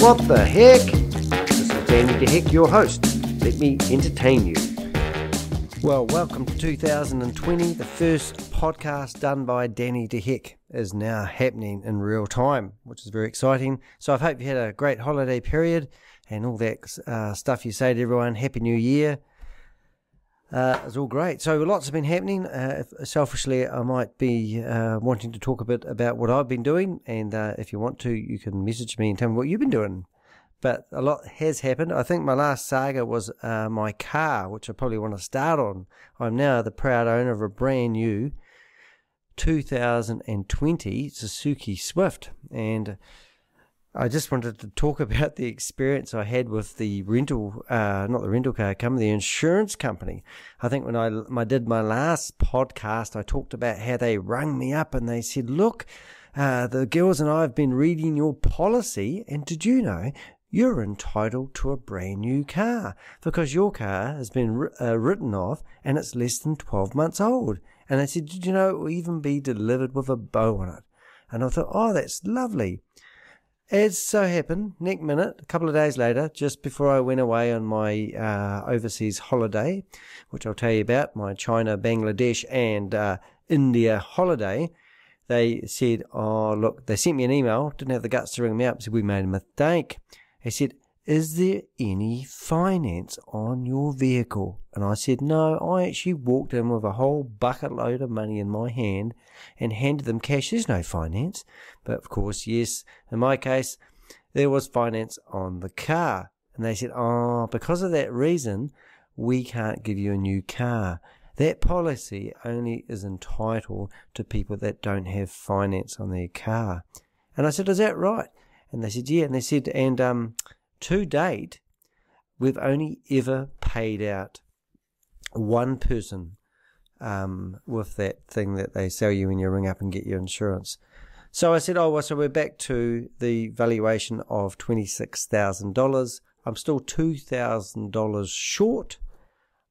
What the heck? This is Danny the Heck, your host. Let me entertain you. Well, welcome to 2020. The first podcast done by Danny the Heck is now happening in real time, which is very exciting. So I hope you had a great holiday period and all that stuff you say to everyone. Happy New Year. It's all great. So lots have been happening. Selfishly, I might be wanting to talk a bit about what I've been doing, and if you want to, you can message me and tell me what you've been doing. But a lot has happened. I think my last saga was my car, which I probably want to start on. I'm now the proud owner of a brand new 2020 Suzuki Swift, and I just wanted to talk about the experience I had with the rental, not the rental car company, the insurance company. I think when I did my last podcast, I talked about how they rung me up and they said, look, the girls and I have been reading your policy, and did you know you're entitled to a brand new car because your car has been written off and it's less than 12 months old. And they said, did you know it will even be delivered with a bow on it? And I thought, oh, that's lovely. As so happened, next minute, a couple of days later, just before I went away on my overseas holiday, which I'll tell you about, my China, Bangladesh and India holiday, they said, oh, look, they sent me an email, didn't have the guts to ring me up, said, we made a mistake. They said, is there any finance on your vehicle? And I said, no, I actually walked in with a whole bucket load of money in my hand and handed them cash. There's no finance. But of course, yes, in my case, there was finance on the car. And they said, oh, because of that reason, we can't give you a new car. That policy only is entitled to people that don't have finance on their car. And I said, is that right? And they said, yeah. And they said, and to date, we've only ever paid out one person with that thing that they sell you when you ring up and get your insurance. So I said, oh, well, so we're back to the valuation of $26,000. I'm still $2,000 short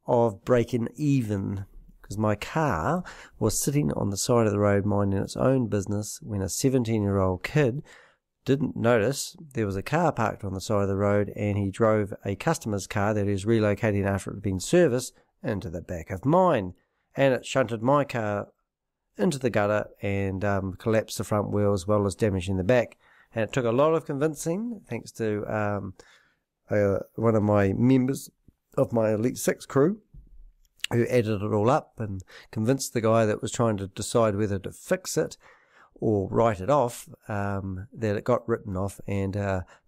of breaking even because my car was sitting on the side of the road minding its own business when a 17-year-old kid didn't notice there was a car parked on the side of the road, and he drove a customer's car that he was relocating after it had been serviced into the back of mine, and it shunted my car into the gutter and collapsed the front wheel as well as damaging the back. And it took a lot of convincing, thanks to one of my members of my Elite 6 crew, who added it all up and convinced the guy that was trying to decide whether to fix it or write it off, that it got written off. And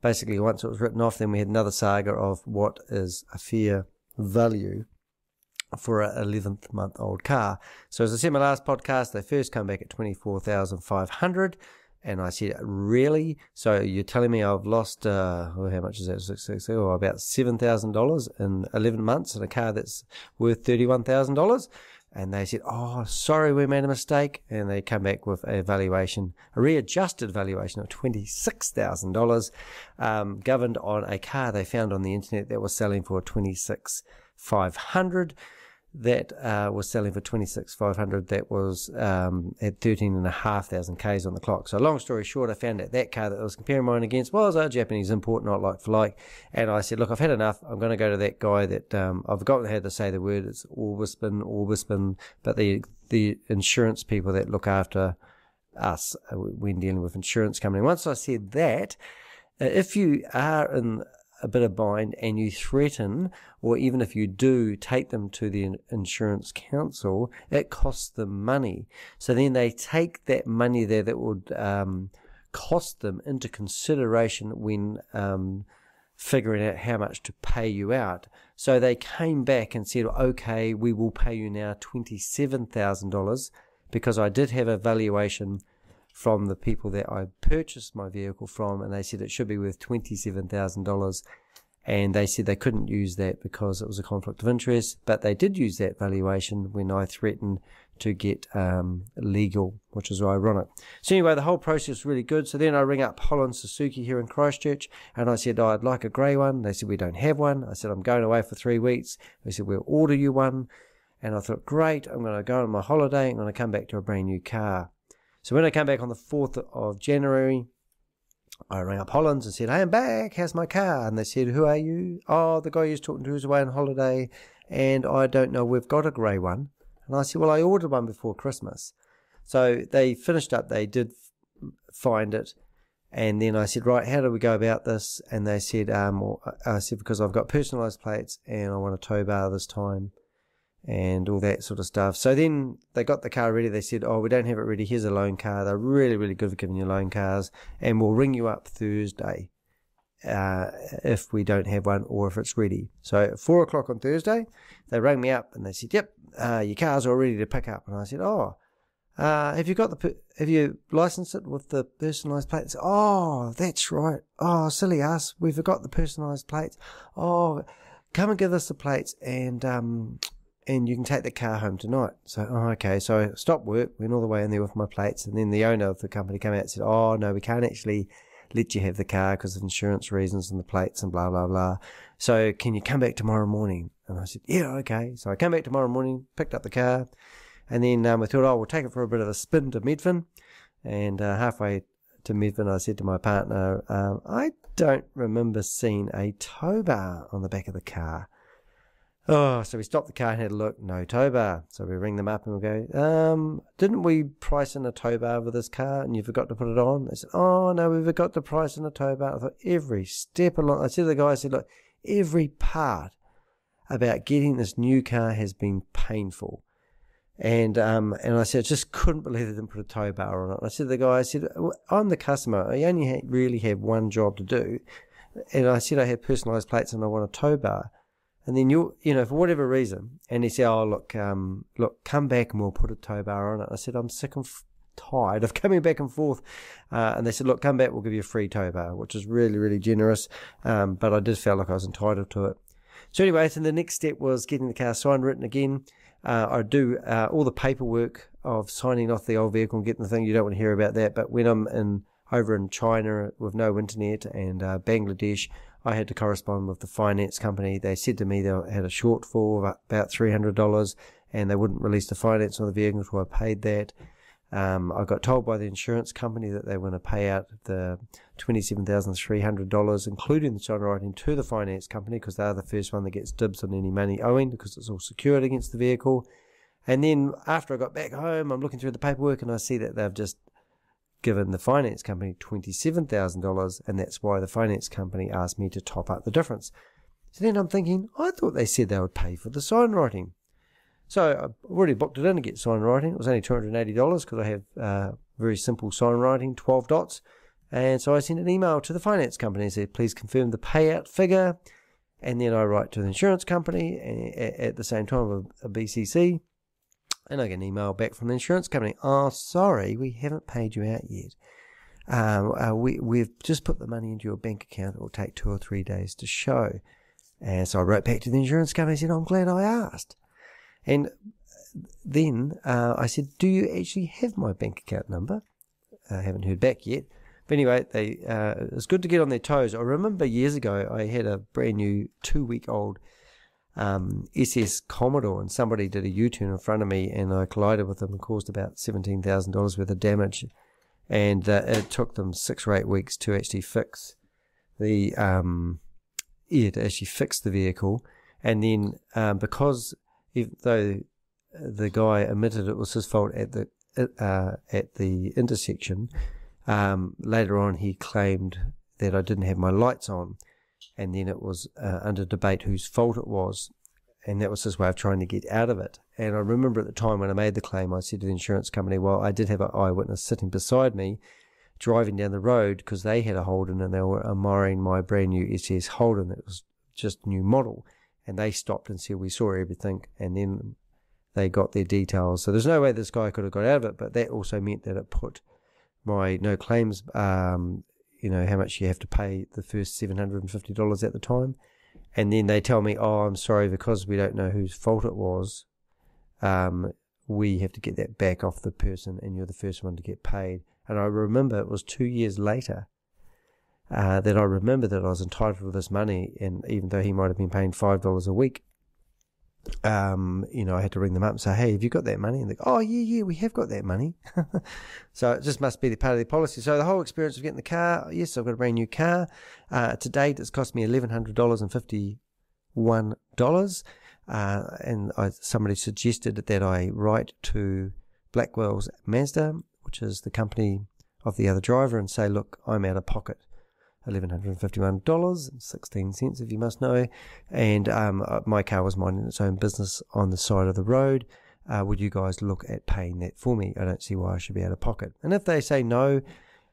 basically once it was written off, then we had another saga of what is a fair value for an 11th month old car. So as I said in my last podcast, they first come back at $24,500, and I said, really? So you're telling me I've lost how much is that? About $7,000 in 11 months in a car that's worth $31,000? And they said, oh, sorry, we made a mistake. And they come back with a valuation, a readjusted valuation of $26,000, governed on a car they found on the internet that was selling for $26,500. That was selling for $26,500. That was at 13,500 Ks on the clock. So long story short, I found that car that I was comparing mine against was a Japanese import, not like for like. And I said, look, I've had enough. I'm going to go to that guy that I've forgotten how to say the word. It's Orbispan, but the insurance people that look after us when dealing with insurance company. Once I said that, if you are in a bit of bind and you threaten, or even if you do take them to the insurance council, it costs them money. So then they take that money there that would cost them into consideration when figuring out how much to pay you out. So they came back and said, okay, we will pay you now $27,000 because I did have a valuation from the people that I purchased my vehicle from, and they said it should be worth $27,000, and they said they couldn't use that because it was a conflict of interest, but they did use that valuation when I threatened to get legal, which is ironic. So anyway, the whole process was really good. So then I ring up Holland Suzuki here in Christchurch, and I said, oh, I'd like a grey one. They said, we don't have one. I said, I'm going away for 3 weeks. They said, we'll order you one. And I thought, great, I'm going to go on my holiday. I'm going to come back to a brand new car. So when I came back on the 4th of January, I rang up Hollands and said, hey, I'm back. How's my car? And they said, who are you? Oh, the guy you was talking to is away on holiday, and I don't know, we've got a grey one. And I said, well, I ordered one before Christmas. So they finished up. They did find it. And then I said, right, how do we go about this? And they said, I said, because I've got personalised plates and I want a tow bar this time and all that sort of stuff. So then they got the car ready. They said, oh, we don't have it ready. Here's a loan car. They're really, really good for giving you loan cars. And we'll ring you up Thursday if we don't have one or if it's ready. So at 4 o'clock on Thursday, they rang me up and they said, yep, your car's all ready to pick up. And I said, oh, have you licensed it with the personalised plates? Oh, that's right. Oh, silly us. We forgot the personalised plates. Oh, come and give us the plates and you can take the car home tonight. So, okay. So I stopped work, went all the way in there with my plates, and then the owner of the company came out and said, oh, no, we can't actually let you have the car because of insurance reasons and the plates and blah, blah, blah. So can you come back tomorrow morning? And I said, yeah, okay. So I came back tomorrow morning, picked up the car, and then we thought, oh, we'll take it for a bit of a spin to Medfin. And halfway to Medfin, I said to my partner, I don't remember seeing a tow bar on the back of the car. Oh, so we stopped the car and had a look. No tow bar. So we ring them up and we go, didn't we price in a tow bar for this car and you forgot to put it on? They said, oh, no, we forgot to price in a tow bar. I thought every step along. I said to the guy, I said, look, every part about getting this new car has been painful. And I said, I just couldn't believe they didn't put a tow bar on it. I said to the guy, I said, I'm the customer. I only really have one job to do. And I said I had personalised plates and I want a tow bar. And then for whatever reason, and he said, oh, look, come back and we'll put a tow bar on it. I said, I'm sick and tired of coming back and forth. And they said, look, come back, we'll give you a free tow bar, which is really, really generous. But I did feel like I was entitled to it. So anyway, so the next step was getting the car signed written again. I do all the paperwork of signing off the old vehicle and getting the thing. You don't want to hear about that. But when I'm over in China with no internet and Bangladesh, I had to correspond with the finance company. They said to me they had a shortfall of about $300 and they wouldn't release the finance on the vehicle until I paid that. I got told by the insurance company that they were going to pay out the $27,300, including the sign writing, to the finance company because they're the first one that gets dibs on any money owing because it's all secured against the vehicle. And then after I got back home, I'm looking through the paperwork and I see that they've just given the finance company $27,000, and that's why the finance company asked me to top up the difference. So then I'm thinking, I thought they said they would pay for the sign writing. So I've already booked it in to get sign writing. It was only $280 because I have very simple sign writing, 12 dots. And so I sent an email to the finance company and said, please confirm the payout figure. And then I write to the insurance company at the same time a BCC. And I get an email back from the insurance company. Oh, sorry, we haven't paid you out yet. We've just put the money into your bank account. It will take 2 or 3 days to show. And so I wrote back to the insurance company and said, I'm glad I asked. And then I said, do you actually have my bank account number? I haven't heard back yet. But anyway, it's good to get on their toes. I remember years ago, I had a brand new 2-week-old SS Commodore, and somebody did a U-turn in front of me and I collided with them and caused about $17,000 worth of damage, and it took them 6 or 8 weeks to actually fix the vehicle. And then because even though the guy admitted it was his fault at the intersection, later on he claimed that I didn't have my lights on. And then it was under debate whose fault it was. And that was his way of trying to get out of it. And I remember at the time when I made the claim, I said to the insurance company, well, I did have an eyewitness sitting beside me driving down the road because they had a Holden and they were admiring my brand new SS Holden that was just new model. And they stopped and said, we saw everything. And then they got their details. So there's no way this guy could have got out of it. But that also meant that it put my no claims, how much you have to pay, the first $750 at the time. And then they tell me, oh, I'm sorry, because we don't know whose fault it was, we have to get that back off the person and you're the first one to get paid. And I remember it was 2 years later that I remember that I was entitled to this money, and even though he might have been paying $5 a week. I had to ring them up and say, hey, have you got that money? And they go, oh, yeah, we have got that money. So it just must be the part of their policy. So the whole experience of getting the car, yes, I've got a brand new car. To date, it's cost me $1,151. And somebody suggested that I write to Blackwell's Mazda, which is the company of the other driver, and say, look, I'm out of pocket $1,151.16, if you must know, and my car was minding its own business on the side of the road. Would you guys look at paying that for me? I don't see why I should be out of pocket. And if they say no,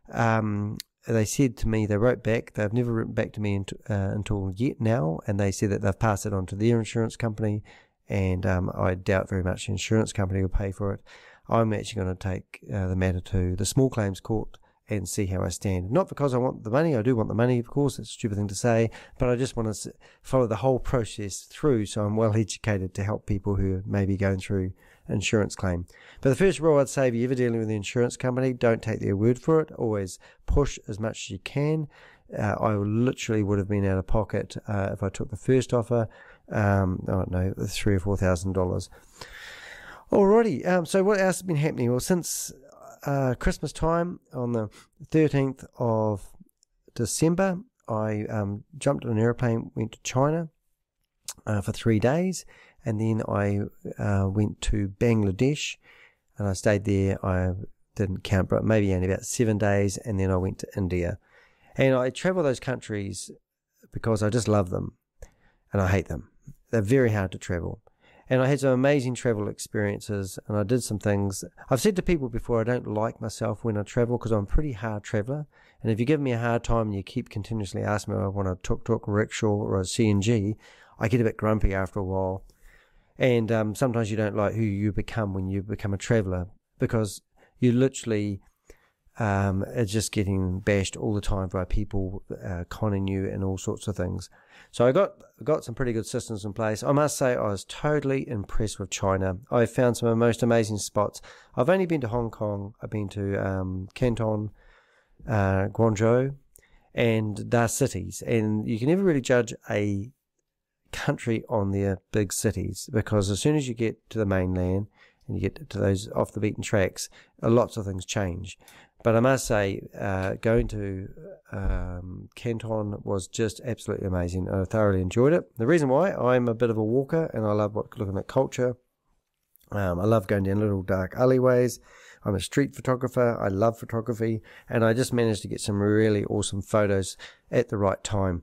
they said to me, they wrote back, they've never written back to me until yet now, and they said that they've passed it on to their insurance company, and I doubt very much the insurance company will pay for it. I'm actually going to take the matter to the small claims court and see how I stand. Not because I want the money. I do want the money, of course. It's a stupid thing to say, but I just want to follow the whole process through so I'm well educated to help people who may be going through insurance claim. But the first rule I'd say, if you're ever dealing with the insurance company, don't take their word for it. Always push as much as you can. I literally would have been out of pocket if I took the first offer. I don't know, $3,000 or $4,000. Alrighty. So what else has been happening? Well, since Christmas time, on the 13th of December, I jumped on an airplane, went to China for 3 days, and then I went to Bangladesh, and I stayed there. I didn't count, but maybe only about 7 days, and then I went to India. And I travel those countries because I just love them, and I hate them. They're very hard to travel. And I had some amazing travel experiences, and I did some things. I've said to people before, I don't like myself when I travel because I'm a pretty hard traveller. And if you give me a hard time and you keep continuously asking me if I want a tuk-tuk, rickshaw, or a CNG, I get a bit grumpy after a while. And sometimes you don't like who you become when you become a traveller, because you literally are just getting bashed all the time by people conning you and all sorts of things. So I got some pretty good systems in place. I must say I was totally impressed with China. I found some of the most amazing spots. I've only been to Hong Kong. I've been to Canton, Guangzhou, and their cities. And you can never really judge a country on their big cities, because as soon as you get to the mainland and you get to those off the beaten tracks, lots of things change. But I must say, going to Canton was just absolutely amazing. I thoroughly enjoyed it. The reason why, I'm a bit of a walker, and I love looking at culture. I love going down little dark alleyways. I'm a street photographer. I love photography, and I just managed to get some really awesome photos at the right time.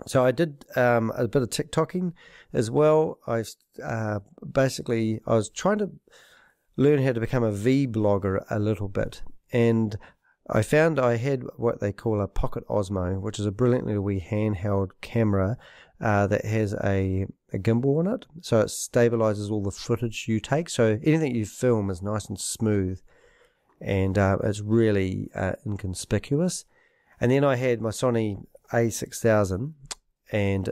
So I did a bit of TikToking as well. I was trying to learn how to become a V-blogger a little bit. And I found I had what they call a Pocket Osmo, which is a brilliantly wee handheld camera that has a gimbal on it. So it stabilizes all the footage you take. So anything you film is nice and smooth, and it's really inconspicuous. And then I had my Sony A6000, and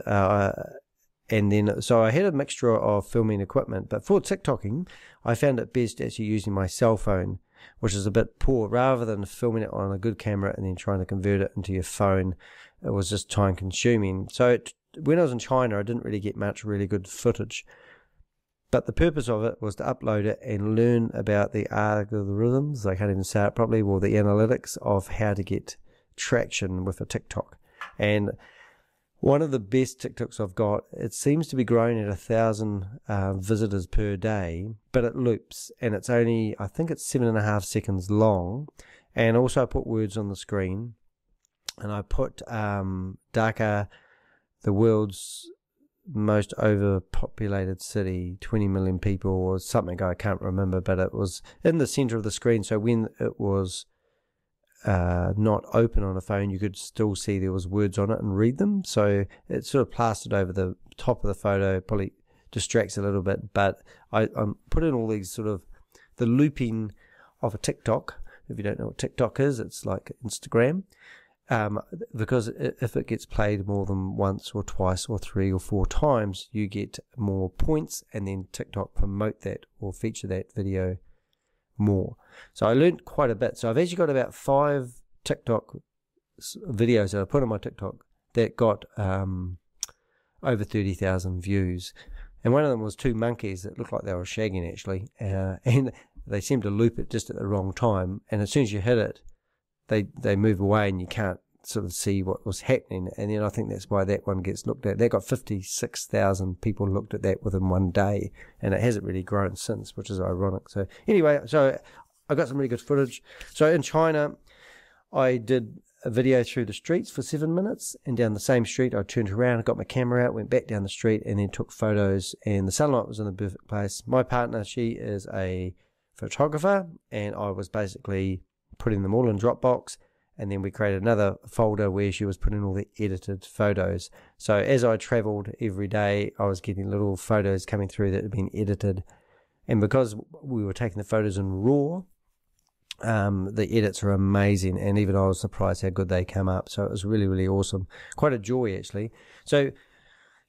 then so I had a mixture of filming equipment. But for TikToking, I found it best actually using my cell phone, which is a bit poor. Rather than filming it on a good camera and then trying to convert it into your phone, it was just time consuming. So when I was in China, I didn't really get much really good footage. But the purpose of it was to upload it and learn about the algorithms, I can't even say it properly, or the analytics of how to get traction with a TikTok. And one of the best TikToks I've got, it seems to be growing at 1,000 visitors per day, but it loops, and it's only, I think it's 7.5 seconds long. And also I put words on the screen, and I put Dhaka, the world's most overpopulated city, 20 million people or something, I can't remember, but it was in the center of the screen. So when it was not open on a phone, you could still see there was words on it and read them. So it sort of plastered over the top of the photo, probably distracts a little bit, but I put in all these sort of the looping of a TikTok. If you don't know what TikTok is, it's like Instagram, because if it gets played more than once or twice or 3 or 4 times, you get more points, and then TikTok promote that or feature that video more. So I learned quite a bit. So I've actually got about 5 TikTok videos that I put on my TikTok that got over 30,000 views. And one of them was two monkeys that looked like they were shagging, actually. And they seemed to loop it just at the wrong time. And as soon as you hit it, they move away and you can't sort of see what was happening. And then I think that's why that one gets looked at. That got 56,000 people looked at that within one day. And it hasn't really grown since, which is ironic. So anyway, so I got some really good footage. So in China, I did a video through the streets for 7 minutes, and down the same street I turned around, got my camera out, went back down the street, and then took photos, and the sunlight was in the perfect place. My partner, she is a photographer, and I was basically putting them all in Dropbox, and then we created another folder where she was putting all the edited photos. So as I travelled every day, I was getting little photos coming through that had been edited, and because we were taking the photos in RAW, the edits are amazing, and even I was surprised how good they come up. So it was really, really awesome. Quite a joy, actually. So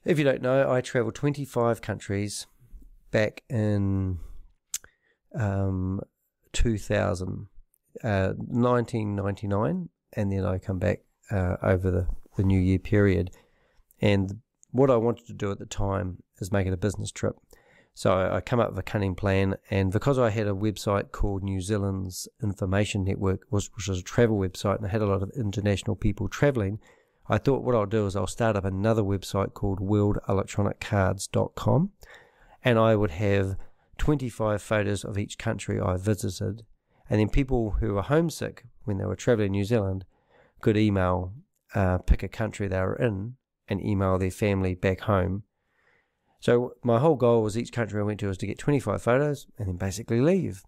if you don't know, I travelled 25 countries back in 1999, and then I come back over the New Year period. And what I wanted to do at the time is make it a business trip. So I come up with a cunning plan, and because I had a website called New Zealand's Information Network, which was a travel website, and I had a lot of international people travelling, I thought what I'll do is I'll start up another website called worldelectroniccards.com, and I would have 25 photos of each country I visited, and then people who were homesick when they were travelling in New Zealand could email, pick a country they were in, and email their family back home. So my whole goal was each country I went to was to get 25 photos and then basically leave.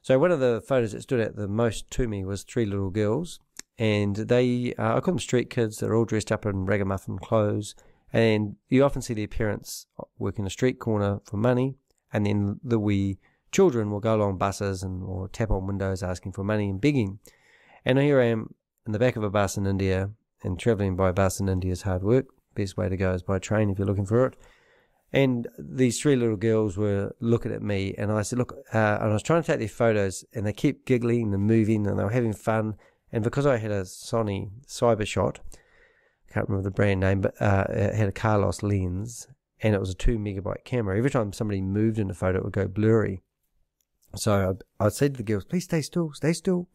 So one of the photos that stood out the most to me was three little girls, and they, I call them street kids. They're all dressed up in ragamuffin clothes, and you often see their parents working a street corner for money, and then the wee children will go along buses or tap on windows asking for money and begging. And here I am in the back of a bus in India, and travelling by bus in India is hard work. Best way to go is by train if you're looking for it. And these three little girls were looking at me, and I said, look, and I was trying to take their photos, and they kept giggling and moving, and they were having fun. And because I had a Sony Cybershot, I can't remember the brand name, but it had a Carlos lens, and it was a 2 megabyte camera. Every time somebody moved in the photo, it would go blurry. So I'd say to the girls, please stay still, stay still.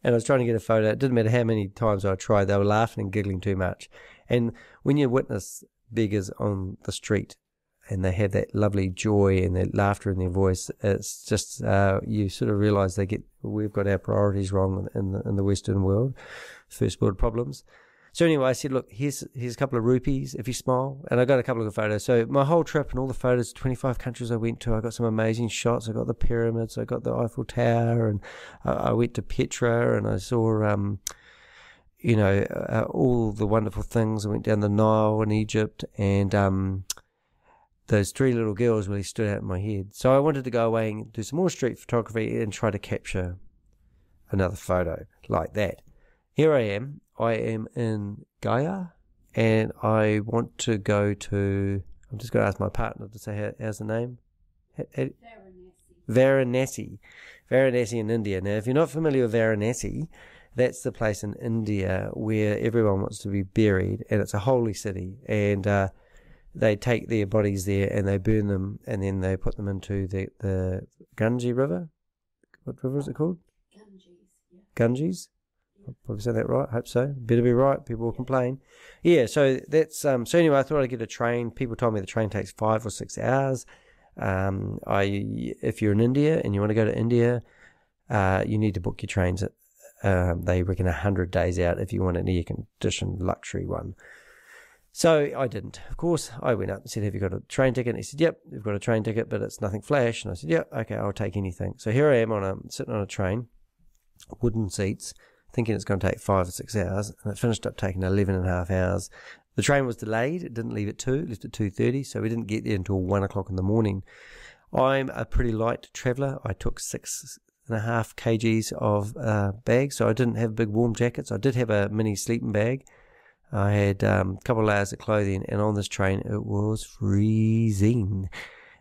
And I was trying to get a photo. It didn't matter how many times I tried. They were laughing and giggling too much. And when you witness beggars on the street, and they have that lovely joy and that laughter in their voice, it's just, you sort of realise we've got our priorities wrong in the Western world, first world problems. So anyway, I said, look, here's a couple of rupees if you smile, and I got a couple of photos. So my whole trip and all the photos, 25 countries I went to, I got some amazing shots. I got the pyramids, I got the Eiffel Tower, and I went to Petra, and I saw, all the wonderful things. I went down the Nile in Egypt, and those three little girls really stood out in my head. So I wanted to go away and do some more street photography and try to capture another photo like that. Here I am in Gaia, and I want to go to, I'm just going to ask my partner to say, how's the name? Varanasi. Varanasi in India. Now, if you're not familiar with Varanasi, that's the place in India where everyone wants to be buried, and it's a holy city, and they take their bodies there and they burn them, and then they put them into the Ganges River. What river is it called? Ganges. I'll probably say that right. I hope so. Better be right. People will complain. Yeah. So that's so anyway. I thought I'd get a train. People told me the train takes 5 or 6 hours. If you're in India and you want to go to India, you need to book your trains at they reckon 100 days out if you want an air-conditioned luxury one. So I didn't. Of course, I went up and said, have you got a train ticket? And he said, yep, we've got a train ticket, but it's nothing flash. And I said, yep, okay, I'll take anything. So here I am sitting on a train, wooden seats, thinking it's going to take 5 or 6 hours, and it finished up taking 11 and a half hours. The train was delayed. It didn't leave at 2, it left at 2:30, so we didn't get there until 1 o'clock in the morning. I'm a pretty light traveller. I took 6.5 kgs of bags, so I didn't have big warm jackets. I did have a mini sleeping bag. I had a couple of layers of clothing, and on this train it was freezing.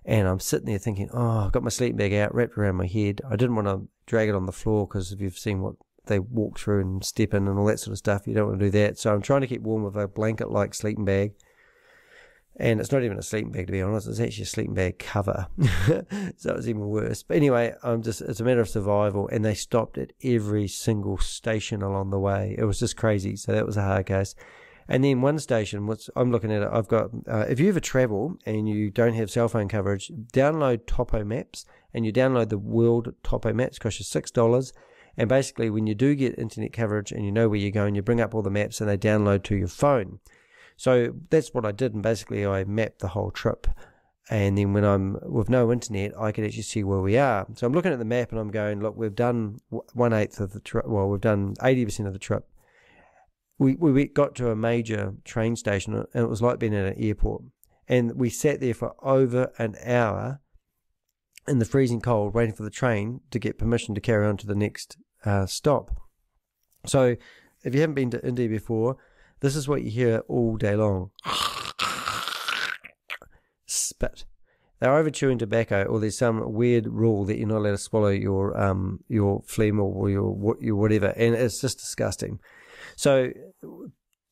And I'm sitting there thinking, oh, I've got my sleeping bag out, wrapped around my head. I didn't want to drag it on the floor, because if you've seen what they walk through and step in and all that sort of stuff, you don't want to do that. So I'm trying to keep warm with a blanket-like sleeping bag. And it's not even a sleeping bag, to be honest. It's actually a sleeping bag cover. So it's even worse. But anyway, it's a matter of survival. And they stopped at every single station along the way. It was just crazy. So that was a hard case. And then one station, which I'm looking at it, I've got, if you ever travel and you don't have cell phone coverage, download Topo Maps, and you download the World Topo Maps. It costs you $6. And basically, when you do get internet coverage and you know where you're going, you bring up all the maps and they download to your phone. So that's what I did, and basically I mapped the whole trip. And then when I'm with no internet, I can actually see where we are. So I'm looking at the map and I'm going, look, we've done 1/8 of the trip. Well, we've done 80% of the trip. We got to a major train station, and it was like being at an airport. And we sat there for over an hour in the freezing cold, waiting for the train to get permission to carry on to the next stop. So if you haven't been to India before, this is what you hear all day long. Spit. They're over chewing tobacco, or there's some weird rule that you're not allowed to swallow your phlegm or your whatever, and it's just disgusting. So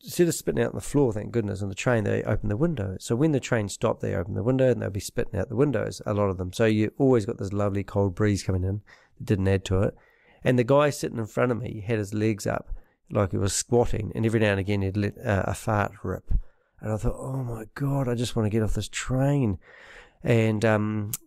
instead of spitting out on the floor, thank goodness, on the train, they open the window. So when the train stopped, they open the window and they'll be spitting out the windows, a lot of them. So you always got this lovely cold breeze coming in that didn't add to it. And the guy sitting in front of me had his legs up like he was squatting, and every now and again he'd let a fart rip. And I thought, oh my God, I just want to get off this train. And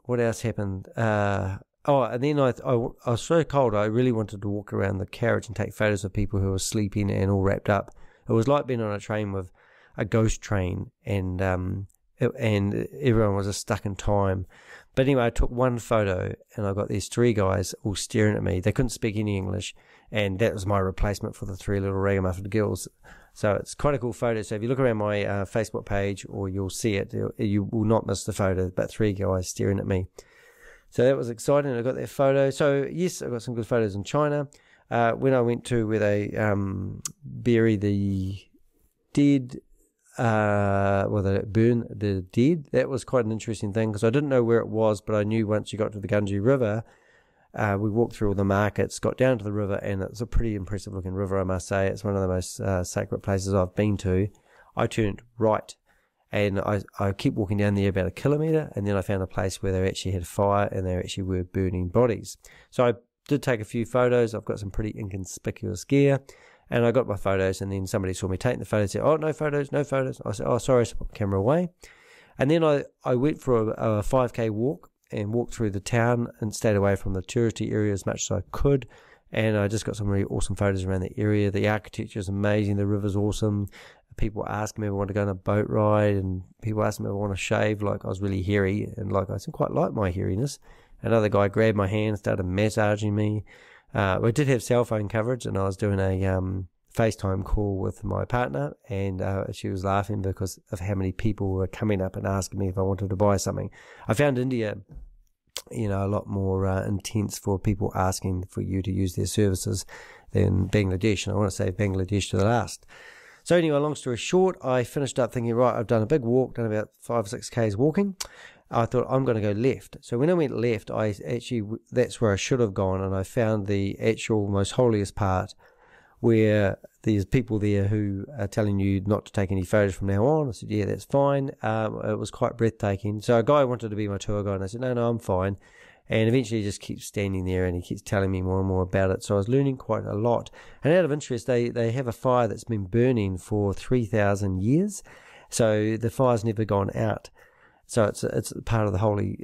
what else happened? And then I was so cold, I really wanted to walk around the carriage and take photos of people who were sleeping and all wrapped up. It was like being on a train with a ghost train, and everyone was just stuck in time. But anyway, I took one photo, and I got these 3 guys all staring at me. They couldn't speak any English, and that was my replacement for the 3 little ragamuffin girls. So it's quite a cool photo. So if you look around my Facebook page, or you'll see it, you will not miss the photo, but 3 guys staring at me. So that was exciting. I got that photo. So yes, I got some good photos in China. When I went to where they bury the dead, they burn the dead, that was quite an interesting thing, because I didn't know where it was, but I knew once you got to the Ganges River, we walked through all the markets, got down to the river, and it's a pretty impressive looking river, I must say. It's one of the most sacred places I've been to. I turned right, and I kept walking down there about 1 kilometre, and then I found a place where they actually had fire, and they actually were burning bodies. So I did take a few photos. I've got some pretty inconspicuous gear, and I got my photos, and then somebody saw me taking the photos and said, oh, no photos, no photos. I said, oh, sorry, I put the camera away. And then I went for a 5K walk and walked through the town and stayed away from the touristy area as much as I could. And I just got some really awesome photos around the area. The architecture is amazing. The river's awesome. People ask me if I want to go on a boat ride, and people ask me if I want to shave, like I was really hairy, and like I quite like my hairiness. Another guy grabbed my hand, started massaging me. We did have cell phone coverage, and I was doing a FaceTime call with my partner, and she was laughing because of how many people were coming up and asking me if I wanted to buy something. I found India, a lot more intense for people asking for you to use their services than Bangladesh, and I want to save Bangladesh to the last. So anyway, long story short, I finished up thinking, right, I've done a big walk, done about 5 or 6 Ks walking. I thought, I'm going to go left. So when I went left, that's where I should have gone, and I found the actual most holiest part, where there's people there who are telling you not to take any photos from now on. I said, yeah, that's fine. It was quite breathtaking. So a guy wanted to be my tour guide, and I said, no, I'm fine. And eventually he just keeps standing there, and he keeps telling me more and more about it. So I was learning quite a lot. And out of interest, they have a fire that's been burning for 3,000 years. So the fire's never gone out. So it's part of the holy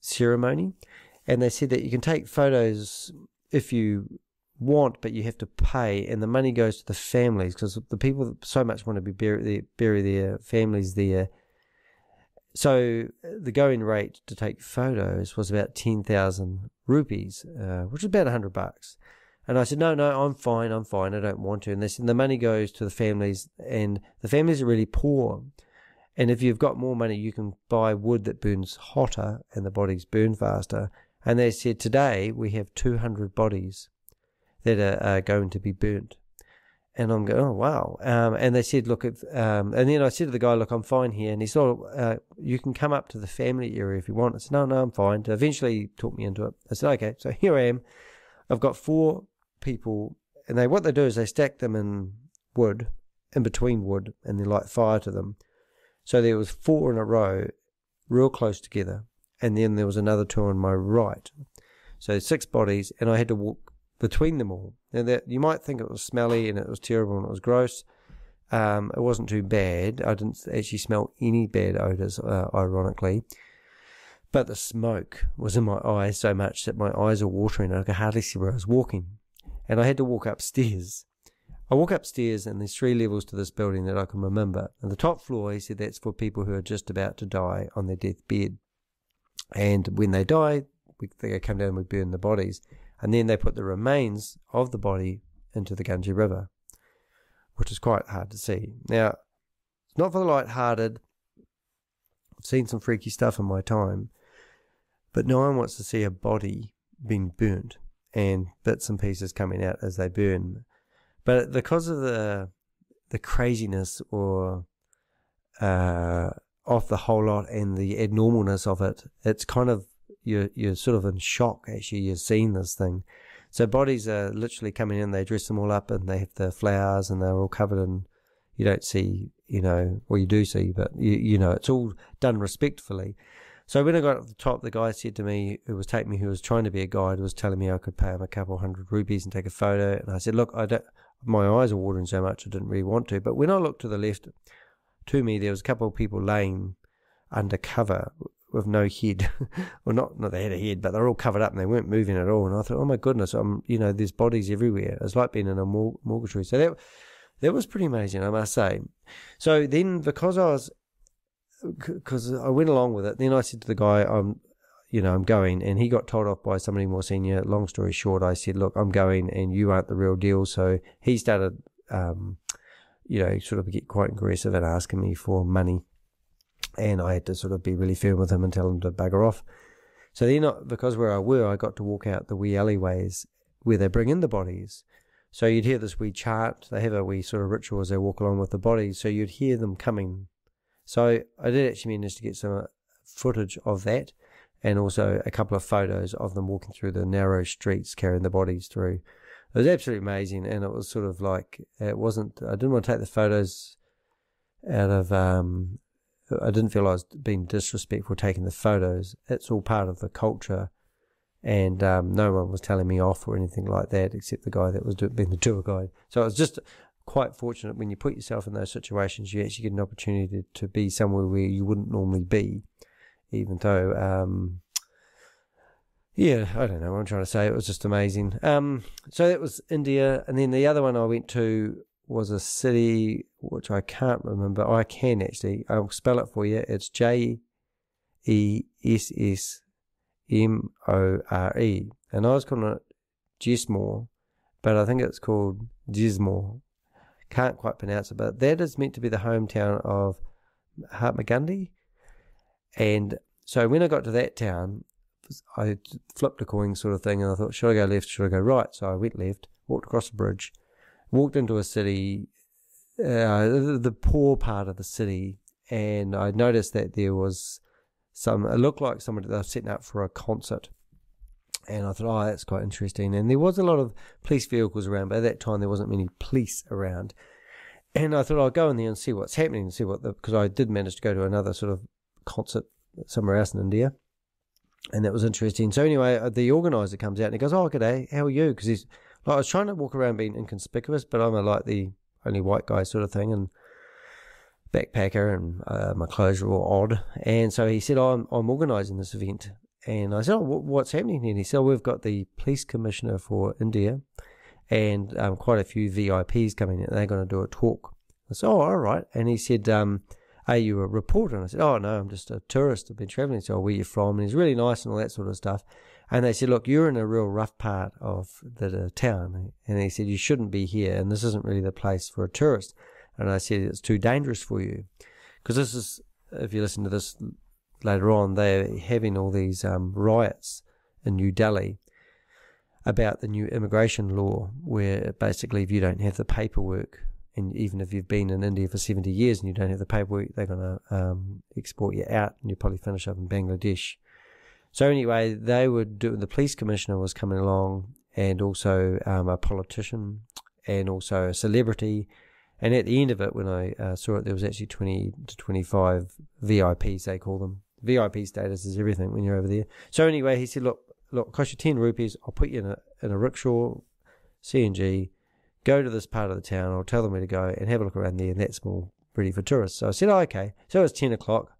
ceremony. And they said that you can take photos if you want, but you have to pay, and the money goes to the families, because the people so much want to bury their families there. So the going rate to take photos was about 10,000 rupees, which is about $100. And I said, no, I'm fine, I don't want to. And they said the money goes to the families, and the families are really poor. And if you've got more money, you can buy wood that burns hotter and the bodies burn faster. And they said today we have 200 bodies that are going to be burnt. And I'm going, oh, wow. And they said, look, and then I said to the guy, look, I'm fine here. And he said, you can come up to the family area if you want. I said, no, I'm fine. So eventually he talked me into it. I said, okay, so here I am. I've got 4 people, and what they do is they stack them in wood, in between wood, and they light fire to them. So there was 4 in a row, real close together, and then there was another 2 on my right. So 6 bodies, and I had to walk between them all. Now that you might think it was smelly and it was terrible and it was gross. It wasn't too bad. I didn't actually smell any bad odours, ironically. But the smoke was in my eyes so much that my eyes were watering and I could hardly see where I was walking. And I had to walk upstairs. I walk upstairs and there's 3 levels to this building that I can remember. And the top floor, he said, that's for people who are just about to die on their deathbed. And when they die, they come down and we burn the bodies. And then they put the remains of the body into the Gunji River, which is quite hard to see. Now, it's not for the light-hearted. I've seen some freaky stuff in my time. But no one wants to see a body being burnt and bits and pieces coming out as they burn. But because of the craziness or of the whole lot and the abnormalness of it, it's kind of, you're sort of in shock actually. You're seeing this thing. So bodies are literally coming in, they dress them all up and they have the flowers and they're all covered in, you don't see, well you do see, but you know, it's all done respectfully. So when I got up the top, the guy said to me, who was taking me, who was trying to be a guide, was telling me I could pay him a couple $100 rupees and take a photo. And I said, look, my eyes are watering so much I didn't really want to. But when I looked to the left, to me, there was a couple of people laying under cover with no head. Well, not they had a head, but they're all covered up and they weren't moving at all. And I thought, oh my goodness, there's bodies everywhere. It's like being in a mortuary. So that was pretty amazing, I must say. So then, because I went along with it, then I said to the guy, I'm going, and he got told off by somebody more senior. Long story short, I said, look, I'm going and you aren't the real deal. So he started, sort of get quite aggressive and asking me for money. And I had to sort of be really firm with him and tell him to bugger off. So then, because where I were, I got to walk out the wee alleyways where they bring in the bodies. So you'd hear this wee chant. They have a wee sort of ritual as they walk along with the bodies. So you'd hear them coming. So I did actually manage to get some footage of that and also a couple of photos of them walking through the narrow streets carrying the bodies through. It was absolutely amazing, and it was sort of like, I didn't want to take the photos out of, I didn't feel I was being disrespectful taking the photos. It's all part of the culture, and no one was telling me off or anything like that except the guy that was being the tour guide. So it was just quite fortunate when you put yourself in those situations, you actually get an opportunity to be somewhere where you wouldn't normally be, even though, I don't know what I'm trying to say. It was just amazing. So that was India, and then the other one I went to was a city which I can't remember. I can actually. I'll spell it for you. It's Jessmore, and I was calling it Jessmore, but I think it's called Jessmore. Can't quite pronounce it, but that is meant to be the hometown of Mahatma Gandhi. And so when I got to that town, I flipped a coin sort of thing, and I thought, should I go left, should I go right? So I went left, walked across the bridge, walked into a city, the poor part of the city, and I noticed that there was it looked like somebody that was setting up for a concert. And I thought, oh, that's quite interesting. And there was a lot of police vehicles around, but at that time there wasn't many police around. And I thought I'll go in there and see what's happening, and see because I did manage to go to another sort of concert somewhere else in India. And that was interesting. So anyway, the organizer comes out and he goes, oh, g'day, how are you? Because I was trying to walk around being inconspicuous, but I'm like the only white guy sort of thing, and backpacker, and my clothes are all odd. And so he said, oh, I'm organising this event. And I said, oh, what's happening here? And he said, we've got the police commissioner for India and quite a few VIPs coming in. They're going to do a talk. I said, oh, all right. And he said, are you a reporter? And I said, oh, no, I'm just a tourist. I've been travelling. So where are you from? And he's really nice and all that sort of stuff. And they said, look, you're in a real rough part of the town. And he said, you shouldn't be here, and this isn't really the place for a tourist. And I said, it's too dangerous for you. Because this is, if you listen to this later on, they're having all these riots in New Delhi about the new immigration law, where basically if you don't have the paperwork, and even if you've been in India for 70 years and you don't have the paperwork, they're going to export you out, and you probably finish up in Bangladesh. So anyway, the police commissioner was coming along, and also a politician, and also a celebrity, And at the end of it, when I saw it, there was actually 20 to 25 VIPs, they call them. VIP status is everything when you're over there. So anyway, he said, look, cost you 10 rupees. I'll put you in a rickshaw, CNG, go to this part of the town. I'll tell them where to go and have a look around there, and that's more ready for tourists. So I said, oh, okay. So it was 10 o'clock.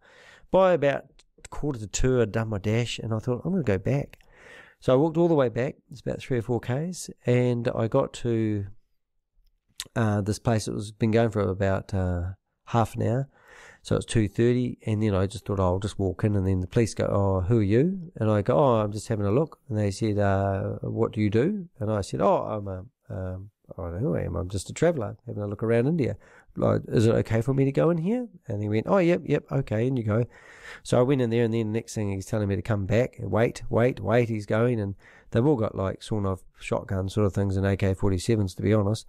By about 1:45, I'd done my dash, and I thought, I'm going to go back. So I walked all the way back. It's about 3 or 4 Ks, and I got to this place that was been going for about half an hour. So it's 2:30, and then I just thought, I'll just walk in, and then the police go, oh, who are you? And I go, oh, I'm just having a look. And they said, what do you do? And I said, oh, I don't know who I am. I'm just a traveller having a look around India. Like, is it okay for me to go in here? And he went, oh, yep, okay, and you go. So I went in there, and then the next thing he's telling me to come back, wait, he's going, and they've all got like sawn-off shotgun sort of things and AK-47s, to be honest.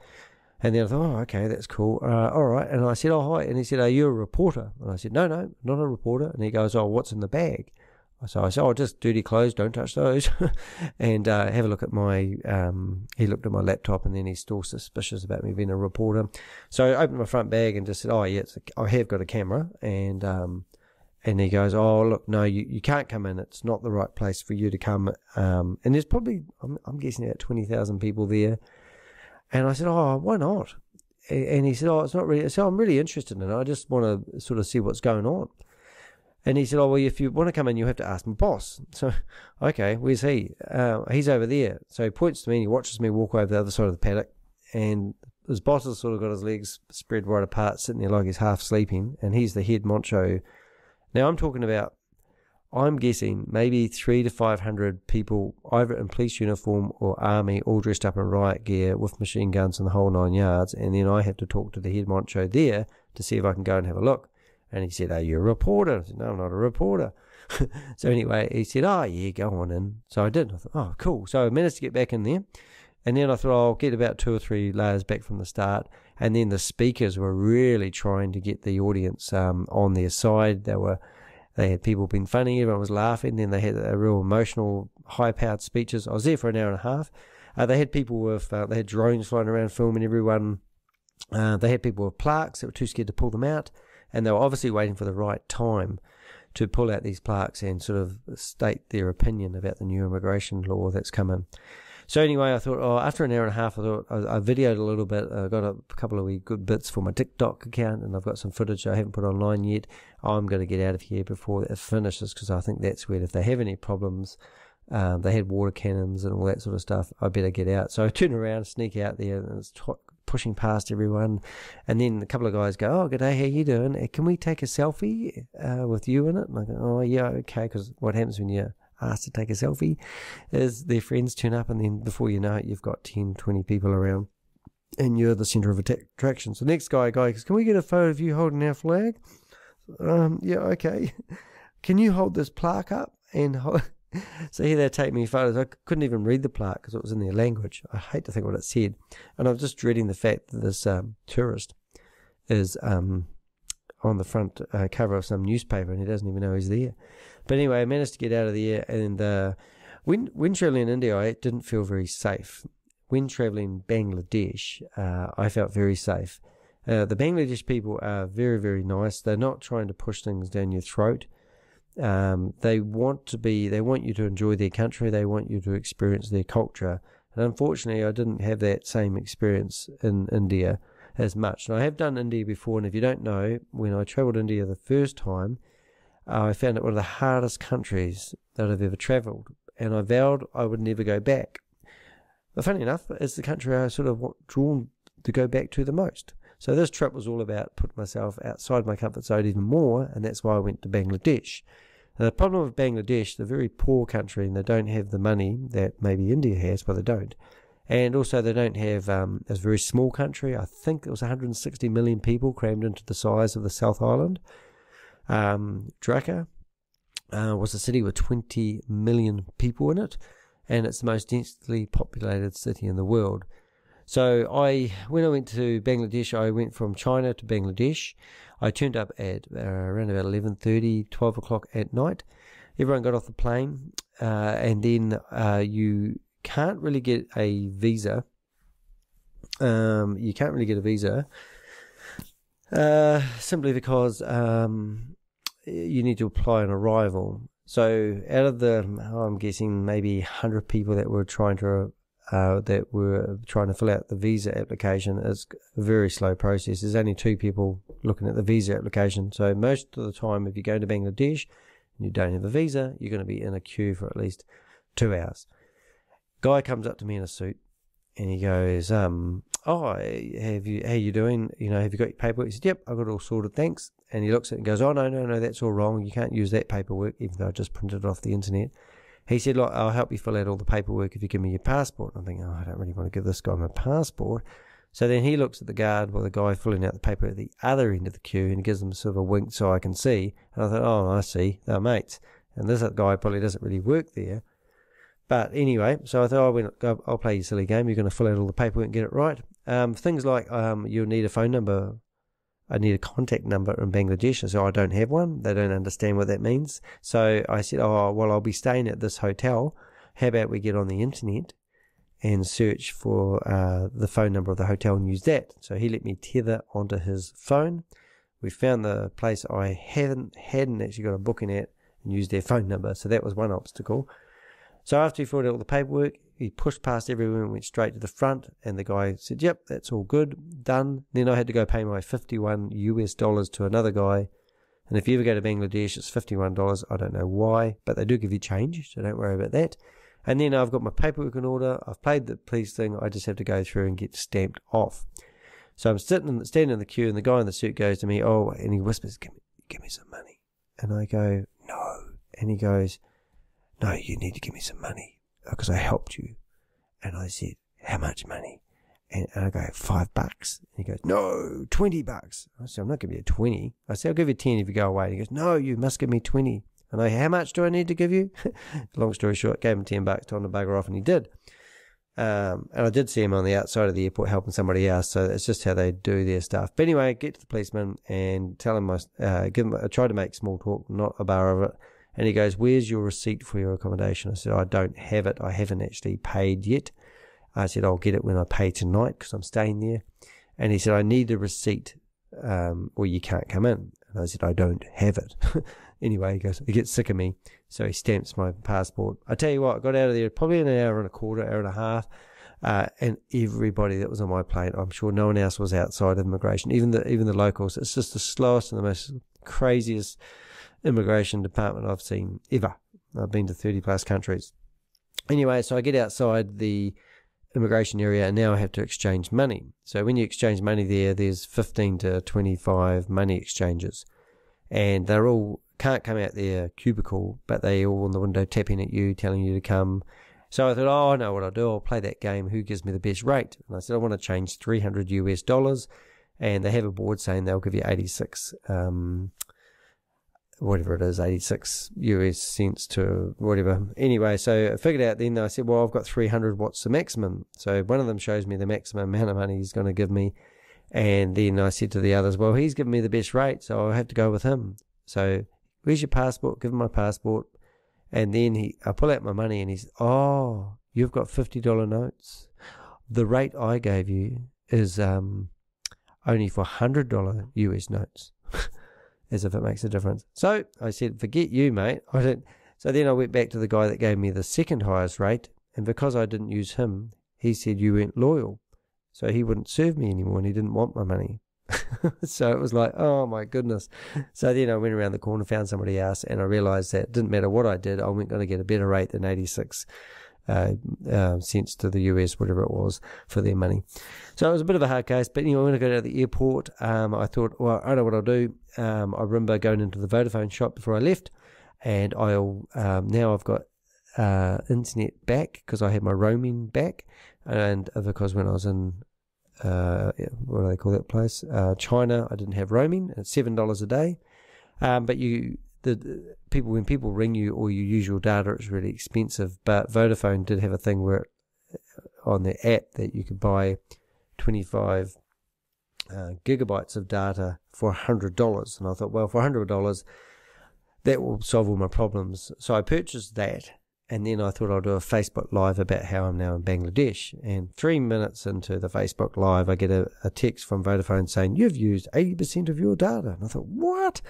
And then I thought, oh, okay, that's cool. All right. And I said, oh, hi. And he said, are you a reporter? And I said, no, not a reporter. And he goes, oh, what's in the bag? So I said, oh, just dirty clothes, don't touch those. And have a look at my, he looked at my laptop, and then he's still suspicious about me being a reporter. So I opened my front bag and just said, oh, yeah, I have got a camera. And he goes, oh, look, no, you can't come in. It's not the right place for you to come. And there's probably, I'm guessing about 20,000 people there. And I said, oh, why not? And he said, oh, it's not really. So I'm really interested in it. I just want to sort of see what's going on. And he said, oh, well, if you want to come in, you have to ask my boss. So, okay, where's he? He's over there. So he points to me, and he watches me walk over the other side of the paddock. And his boss has sort of got his legs spread right apart, sitting there like he's half sleeping. And he's the head honcho. Now, I'm talking about, I'm guessing maybe 300 to 500 people, either in police uniform or army, all dressed up in riot gear with machine guns and the whole 9 yards. And then I have to talk to the head honcho there to see if I can go and have a look. And he said, are you a reporter? I said, no, I'm not a reporter. So anyway, he said, oh, yeah, go on in. So I did. I thought, oh, cool. So I managed to get back in there. And then I thought, I'll get about 2 or 3 layers back from the start. And then the speakers were really trying to get the audience on their side. They had people being funny, everyone was laughing, then they had a real emotional, high-powered speeches. I was there for an hour and a half. They had people with, they had drones flying around filming everyone. They had people with plaques that were too scared to pull them out, and they were obviously waiting for the right time to pull out these plaques and sort of state their opinion about the new immigration law that's come in. So anyway, I thought, oh, after an hour and a half, I thought I videoed a little bit. I got a couple of wee good bits for my TikTok account, and I've got some footage I haven't put online yet. I'm going to get out of here before it finishes, because I think that's where, if they have any problems, they had water cannons and all that sort of stuff, I better get out. So I turn around, sneak out there, and it's pushing past everyone. And then a couple of guys go, oh, g'day, how you doing? Can we take a selfie with you in it? And I go, oh, yeah, okay, because what happens when you're asked to take a selfie is their friends turn up, and then before you know it, you've got 10, 20 people around, and you're the centre of attraction. So the next guy goes, can we get a photo of you holding our flag? Yeah, okay. Can you hold this plaque up? And so here they take me photos. I couldn't even read the plaque because it was in their language. I hate to think what it said. And I'm just dreading the fact that this tourist is on the front cover of some newspaper, and he doesn't even know he's there. But anyway, I managed to get out of there, and when travelling in India, I didn't feel very safe. When travelling Bangladesh, I felt very safe. The Bangladesh people are very, very nice. They're not trying to push things down your throat. They want you to enjoy their country. They want you to experience their culture. And unfortunately, I didn't have that same experience in India as much. And I have done India before, and if you don't know, when I travelled India the first time, I found it one of the hardest countries that I've ever travelled, and I vowed I would never go back. But funny enough, it's the country I sort of drawn to go back to the most. So this trip was all about putting myself outside my comfort zone even more, and that's why I went to Bangladesh. The problem with Bangladesh, they're a very poor country, and they don't have the money that maybe India has, but they don't. And also they don't have, it's a very small country. I think it was 160 million people crammed into the size of the South Island. Dhaka was a city with 20 million people in it, and it's the most densely populated city in the world. So when I went to Bangladesh, I went from China to Bangladesh. I turned up at around about 11:30, 12 o'clock at night. Everyone got off the plane, and then you can't really get a visa. Simply because you need to apply on arrival. So out of the, I'm guessing maybe 100 people that were trying to fill out the visa application, it's a very slow process. There's only 2 people looking at the visa application. So most of the time, if you go to Bangladesh and you don't have a visa, you're going to be in a queue for at least 2 hours. Guy comes up to me in a suit and he goes, how you doing? Have you got your paperwork? He said, yep, I've got it all sorted, thanks. And he looks at it and goes, oh, no, that's all wrong. You can't use that paperwork, even though I just printed it off the internet. He said, look, I'll help you fill out all the paperwork if you give me your passport. I'm thinking, I don't really want to give this guy my passport. So then he looks at the guy filling out the paper at the other end of the queue, and he gives him sort of a wink so I can see. And I thought, oh, I see, they're mates. And this guy probably doesn't really work there. But anyway, so I thought, I'll play your silly game. You're going to fill out all the paperwork and get it right. Things like you'll need a phone number. I need a contact number in Bangladesh. So I don't have one. They don't understand what that means. So I said, oh, well, I'll be staying at this hotel. How about we get on the internet and search for the phone number of the hotel and use that? So he let me tether onto his phone. We found the place I hadn't actually got a booking at and used their phone number. So that was one obstacle. So after he filled out all the paperwork, he pushed past everyone and went straight to the front. And the guy said, yep, that's all good, done. Then I had to go pay my $51 to another guy. And if you ever go to Bangladesh, it's $51. I don't know why, but they do give you change, so don't worry about that. And then I've got my paperwork in order. I've played the police thing. I just have to go through and get stamped off. So I'm standing in the queue, and the guy in the suit goes to me, oh, and he whispers, give me some money. And I go, no. And he goes, no, you need to give me some money because I helped you. And I said, how much money? And I go, $5. And he goes, no, $20. I said, I'm not giving you 20. I said, I'll give you 10 if you go away. And he goes, no, you must give me 20. And I, how much do I need to give you? Long story short, gave him $10, told him to bugger off, and he did. And I did see him on the outside of the airport helping somebody else, so it's just how they do their stuff. But anyway, get to the policeman and tell him, I tried to make small talk, not a bar of it. And he goes, where's your receipt for your accommodation? I said, I don't have it. I haven't actually paid yet. I said, I'll get it when I pay tonight because I'm staying there. And he said, I need a receipt or you can't come in. And I said, I don't have it. Anyway, he goes, he gets sick of me. So he stamps my passport. I tell you what, I got out of there probably an hour and a quarter, hour and a half. And everybody that was on my plane, I'm sure no one else was outside of immigration, even the locals. It's just the slowest and the most craziest immigration department I've seen ever. I've been to 30 plus countries. Anyway, so I get outside the immigration area and now I have to exchange money. So when you exchange money there's 15 to 25 money exchanges, and they're all can't come out their cubicle, but they all on the window tapping at you, telling you to come. So I thought, oh, I know what I'll do. I'll play that game. Who gives me the best rate? And I said, I want to change $300, and they have a board saying they'll give you 86 whatever it is, 86 US cents to whatever. Anyway, so I figured out then, I said, well, I've got 300, what's the maximum? So one of them shows me the maximum amount of money he's going to give me. And then I said to the others, well, he's giving me the best rate, so I'll have to go with him. So where's your passport? Give him my passport. And then I pull out my money and he says, oh, you've got $50 notes. The rate I gave you is only for $100 US notes. As if it makes a difference. So I said, forget you, mate. I didn't. So then I went back to the guy that gave me the second highest rate, and because I didn't use him, he said you weren't loyal. So he wouldn't serve me anymore, and he didn't want my money. So it was like, oh my goodness. So then I went around the corner, found somebody else, and I realized that it didn't matter what I did, I wasn't going to get a better rate than 86 cents to the US, whatever it was, for their money. So it was a bit of a hard case, but anyway, when I got out of the airport, I thought, well, I know what I'll do. I remember going into the Vodafone shop before I left, and I'll now I've got internet back because I had my roaming back, and because when I was in what do they call that place, China, I didn't have roaming. It's $7 a day, but when people ring you or you use your data, it's really expensive. But Vodafone did have a thing where on their app that you could buy 25 gigabytes of data for $100, and I thought, well, for $100 that will solve all my problems. So I purchased that, And then I thought I'd do a Facebook Live about how I'm now in Bangladesh. And 3 minutes into the Facebook Live, I get a text from Vodafone saying, you've used 80% of your data. And I thought, what?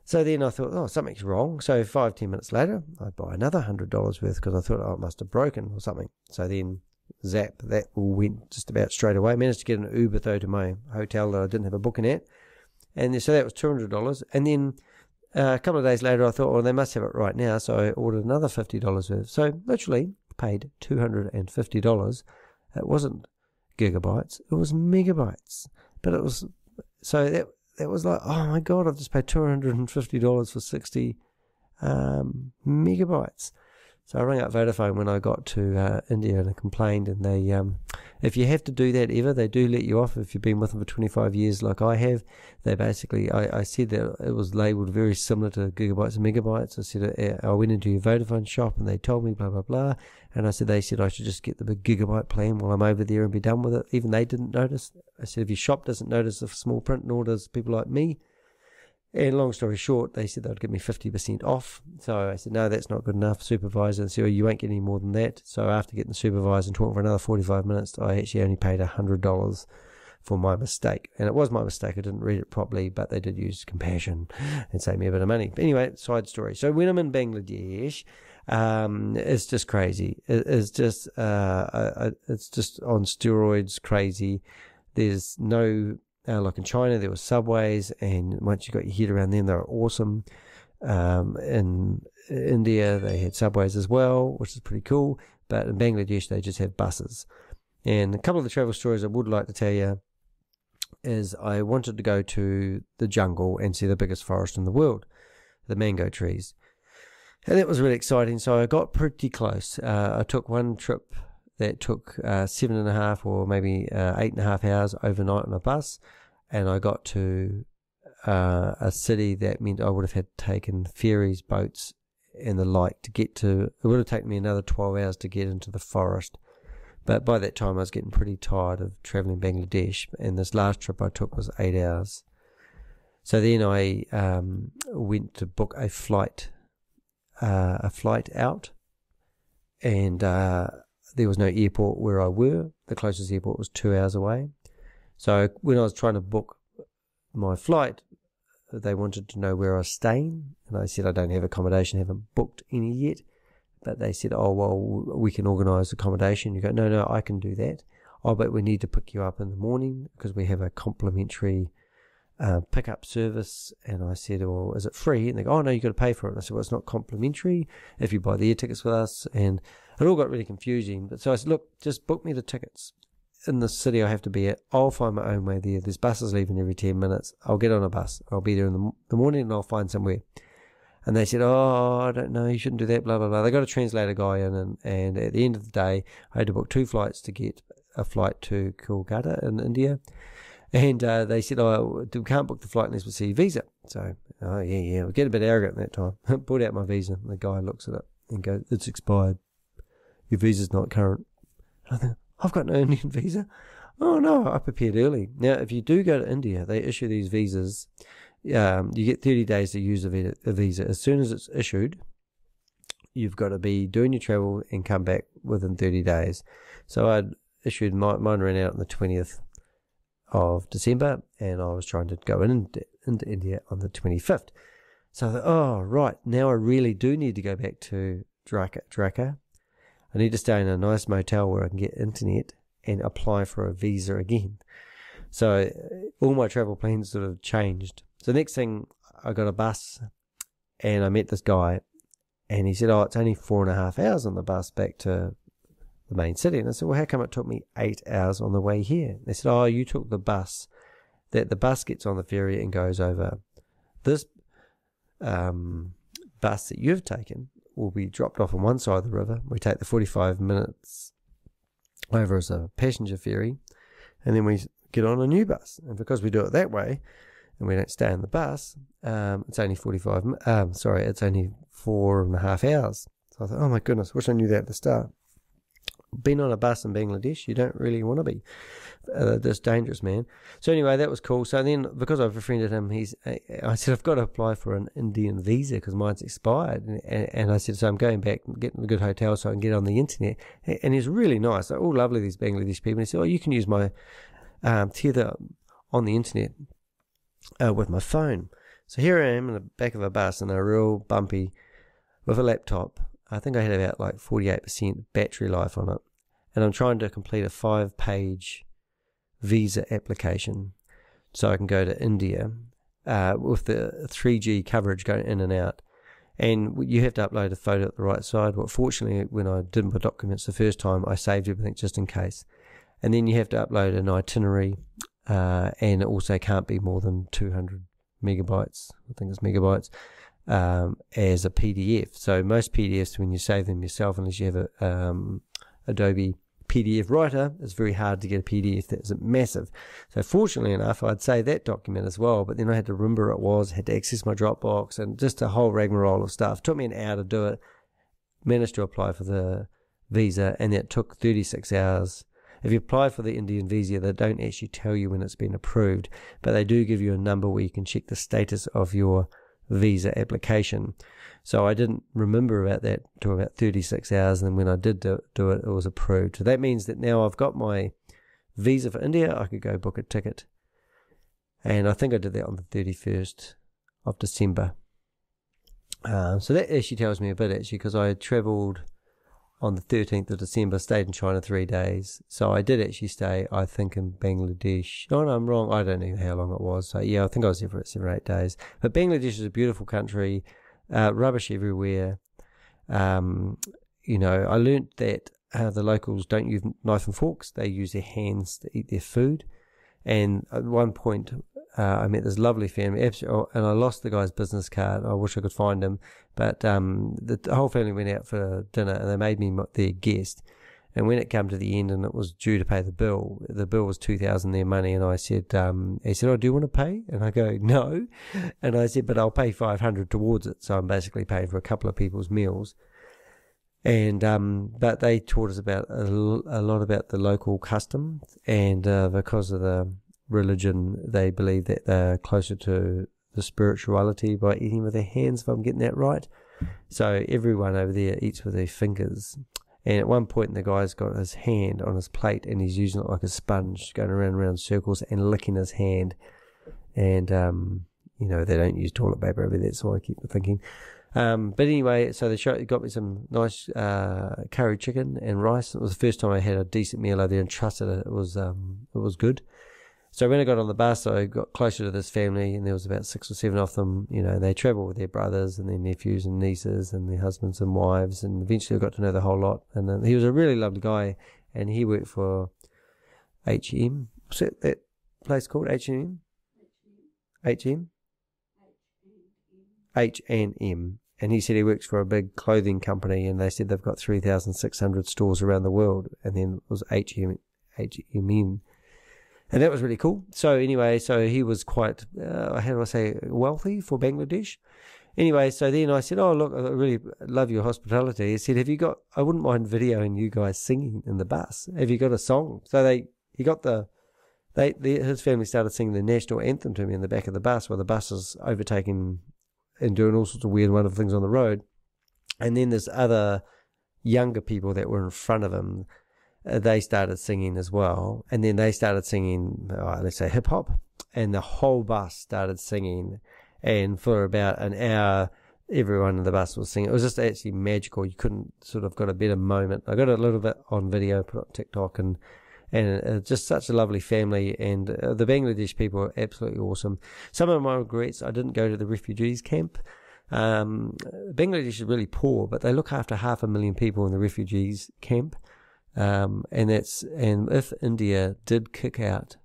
So then I thought, oh, something's wrong. So 5-10 minutes later, I buy another $100 worth because I thought, oh, it must have broken or something. So then, zap, that all went just about straight away. I managed to get an Uber, though, to my hotel that I didn't have a booking at. And so that was $200. And then a couple of days later, I thought, well, they must have it right now. So I ordered another $50 worth. So literally paid $250. It wasn't gigabytes, it was megabytes. But it was, so that was like, oh my God, I've just paid $250 for 60 megabytes. So I rang up Vodafone when I got to India and I complained, and they, if you have to do that ever, they do let you off if you've been with them for 25 years like I have. They basically, I said that it was labelled very similar to gigabytes and megabytes. I said, I went into your Vodafone shop and they told me blah, blah, blah. And they said I should just get the big gigabyte plan while I'm over there and be done with it. Even they didn't notice. I said, if your shop doesn't notice the small print, nor does people like me. And long story short, they said they'd give me 50% off. So I said, no, that's not good enough. Supervisor said, well, you won't get any more than that. So after getting the supervisor and talking for another 45 minutes, I actually only paid $100 for my mistake. And it was my mistake. I didn't read it properly, but they did use compassion and save me a bit of money. But anyway, side story. So when I'm in Bangladesh, it's just crazy. It's just on steroids crazy. There's no... like in China, there were subways, and once you got your head around them, they were awesome. In India, they had subways as well, which is pretty cool. But in Bangladesh, they just have buses. And a couple of the travel stories I would like to tell you is I wanted to go to the jungle and see the biggest forest in the world, the mango trees. And that was really exciting. So I got pretty close. I took one trip that took 7.5 or maybe 8.5 hours overnight on a bus, and I got to a city that meant I would have had taken ferries, boats, and the like to get to. It would have taken me another 12 hours to get into the forest, but by that time I was getting pretty tired of travelling Bangladesh, and this last trip I took was 8 hours. So then I went to book a flight out, and there was no airport where I were. The closest airport was 2 hours away. So when I was trying to book my flight, they wanted to know where I was staying. And I said, I don't have accommodation, haven't booked any yet. But they said, oh, well, we can organise accommodation. You go, no, I can do that. Oh, but we need to pick you up in the morning because we have a complimentary pickup service. And I said, well, is it free? And they go, oh, no, you've got to pay for it. And I said, well, it's not complimentary if you buy the air tickets with us. And it all got really confusing. But so I said, look, just book me the tickets in the city I have to be at. I'll find my own way there. There's buses leaving every 10 minutes. I'll get on a bus. I'll be there in the morning and I'll find somewhere. And they said, oh, I don't know, you shouldn't do that, blah, blah, blah. They got a translator guy in, and at the end of the day, I had to book 2 flights to get a flight to Kolkata in India. And they said, oh, we can't book the flight unless we see your visa. So, oh, yeah, we get a bit arrogant at that time. Pulled out my visa. The guy looks at it and goes, it's expired. Your visa's not current. And I think, I've got no Indian visa. Oh, no, I prepared early. Now, if you do go to India, they issue these visas. You get 30 days to use a visa. As soon as it's issued, you've got to be doing your travel and come back within 30 days. So I'd issued mine ran out on the 20th of December, and I was trying to go into India on the 25th. So I thought, oh, right, now I really do need to go back to Dhaka. I need to stay in a nice motel where I can get internet and apply for a visa again. So all my travel plans sort of changed. So next thing, I got a bus, and I met this guy, and he said, oh, it's only 4.5 hours on the bus back to the main city. And I said, well, how come it took me 8 hours on the way here? They said, oh, you took the bus, that the bus gets on the ferry and goes over. This bus that you've taken will be dropped off on one side of the river. We take the 45 minutes over as a passenger ferry, and then we get on a new bus. And because we do it that way, and we don't stay in the bus, it's only it's only 4.5 hours. So I thought, oh my goodness, wish I knew that at the start. been on a bus in Bangladesh, you don't really want to be. That's dangerous, man. So anyway, that was cool. So then, because I've befriended him, I said, I've got to apply for an Indian visa because mine's expired. And I said, so I'm going back and getting a good hotel so I can get on the internet. And he's really nice. They're all lovely, these Bangladesh people. And he said, oh, you can use my tether on the internet with my phone. So here I am in the back of a bus in a real bumpy with a laptop. I think I had about like 48% battery life on it. And I'm trying to complete a 5-page visa application so I can go to India with the 3G coverage going in and out. And you have to upload a photo at the right side. Well, fortunately, when I did my documents the first time, I saved everything just in case. And then you have to upload an itinerary, and it also can't be more than 200 megabytes. I think it's megabytes. As a PDF. So most PDFs, when you save them yourself, unless you have a Adobe PDF writer, it's very hard to get a PDF that isn't massive. So fortunately enough, I'd save that document as well, but then I had to remember where it was, had to access my Dropbox, and just a whole rigmarole of stuff. It took me an hour to do it. Managed to apply for the visa, and it took 36 hours. If you apply for the Indian visa, they don't actually tell you when it's been approved, but they do give you a number where you can check the status of your visa application. So I didn't remember about that until about 36 hours, and then when I did do it, it was approved. So that means that now I've got my visa for India. I could go book a ticket, and I think I did that on the 31st of December. So that actually tells me a bit, actually, because I had travelled on the 13th of December, stayed in China 3 days. So I did actually stay, I think, in Bangladesh. Oh, no, I'm wrong. I don't know how long it was. So, yeah, I think I was there for 7 or 8 days. But Bangladesh is a beautiful country, rubbish everywhere. You know, I learnt that the locals don't use knife and forks. They use their hands to eat their food. And at one point, I met this lovely family, and I lost the guy's business card. I wish I could find him. But the whole family went out for dinner, and they made me their guest. And when it came to the end and it was due to pay the bill was $2,000 their money. And I said, he said, oh, do you want to pay? And I go, no. And I said, but I'll pay $500 towards it. So I'm basically paying for a couple of people's meals. And but they taught us about a lot about the local custom, and because of the religion, they believe that they're closer to the spirituality by eating with their hands, if I'm getting that right. So everyone over there eats with their fingers. And at one point, the guy's got his hand on his plate, and he's using it like a sponge, going around circles and licking his hand. And you know, they don't use toilet paper over there, so I keep thinking. But anyway, so they got me some nice curry chicken and rice. It was the first time I had a decent meal over there, and trusted it. It was good. So when I got on the bus, I got closer to this family, and there was about 6 or 7 of them. You know, they travel with their brothers and their nephews and nieces and their husbands and wives, and eventually I got to know the whole lot. And he was a really lovely guy, and he worked for H&M. What's that place called? H&M? H&M? H&M. And he said he works for a big clothing company, and they said they've got 3,600 stores around the world, and then it was H&M. And that was really cool. So anyway, so he was quite, how do I say, wealthy for Bangladesh. Anyway, so then I said, oh, look, I really love your hospitality. He said, I wouldn't mind videoing you guys singing in the bus. Have you got a song? So his family started singing the national anthem to me in the back of the bus, while the bus is overtaking and doing all sorts of weird, wonderful things on the road. And then there's other younger people that were in front of him. They started singing as well. And then they started singing, let's say, hip-hop. And the whole bus started singing. And for about an hour, everyone in the bus was singing. It was just actually magical. You couldn't sort of got a better moment. I got a little bit on video, put it on TikTok, and just such a lovely family. And the Bangladesh people are absolutely awesome. Some of my regrets, I didn't go to the refugees camp. Bangladesh is really poor, but they look after 500,000 people in the refugees camp. And if India did kick out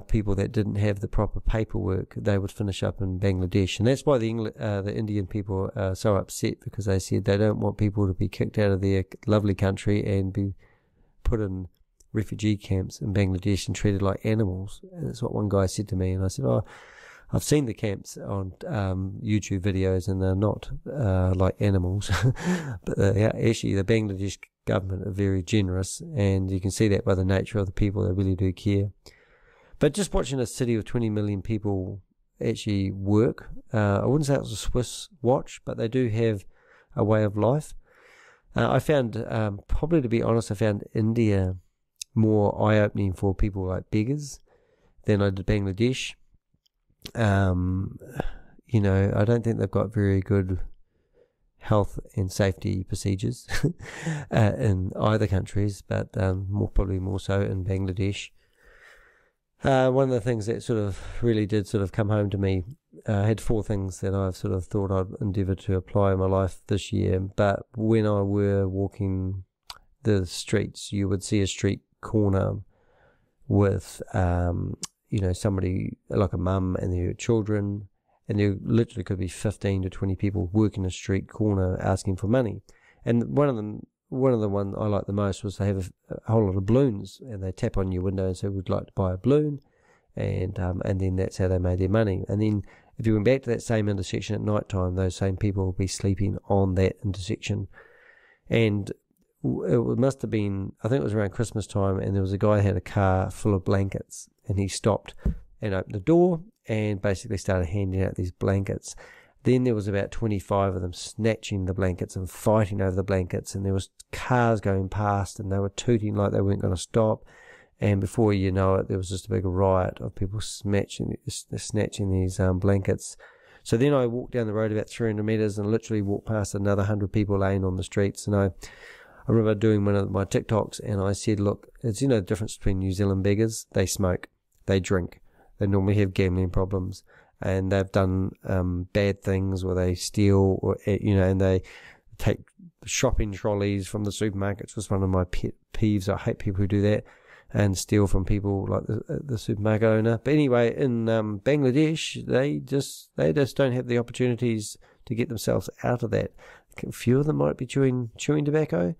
people that didn't have the proper paperwork, they would finish up in Bangladesh. And that's why the Indian people are so upset, because they said they don't want people to be kicked out of their lovely country and be put in refugee camps in Bangladesh and treated like animals. That's what one guy said to me. And I said, oh, I've seen the camps on YouTube videos, and they're not like animals. But actually, the Bangladesh government are very generous, and you can see that by the nature of the people. They really do care. But just watching a city of 20 million people actually work, I wouldn't say it was a Swiss watch, but they do have a way of life. I found, probably to be honest, I found India more eye-opening for people like beggars than I did Bangladesh. You know, I don't think they've got very good health and safety procedures in either countries, but probably more so in Bangladesh. One of the things that sort of really did sort of come home to me, I had 4 things that I've sort of thought I'd endeavour to apply in my life this year, but when I were walking the streets, you would see a street corner with, you know, somebody like a mum and their children, and there literally could be 15 to 20 people working a street corner asking for money. And one of the ones I liked the most was they have a whole lot of balloons, and they tap on your window and say, "We'd like to buy a balloon," and then that's how they made their money. And then if you went back to that same intersection at night time, those same people will be sleeping on that intersection. And it must have been, I think it was around Christmas time, and there was a guy who had a car full of blankets, and he stopped and opened the door and basically started handing out these blankets. Then there was about 25 of them snatching the blankets and fighting over the blankets, and there was cars going past, and they were tooting like they weren't going to stop. And before you know it, there was just a big riot of people snatching these blankets. So then I walked down the road about 300 metres and literally walked past another 100 people laying on the streets. And I remember doing one of my TikToks, and I said, look, it's, you know, the difference between New Zealand beggars. They smoke, they drink, they normally have gambling problems, and they've done bad things, or they steal, or, you know, and they take shopping trolleys from the supermarkets. Was one of my pet peeves. I hate people who do that and steal from people like the supermarket owner. But anyway, in Bangladesh, they just don't have the opportunities to get themselves out of that. A few of them might be chewing tobacco,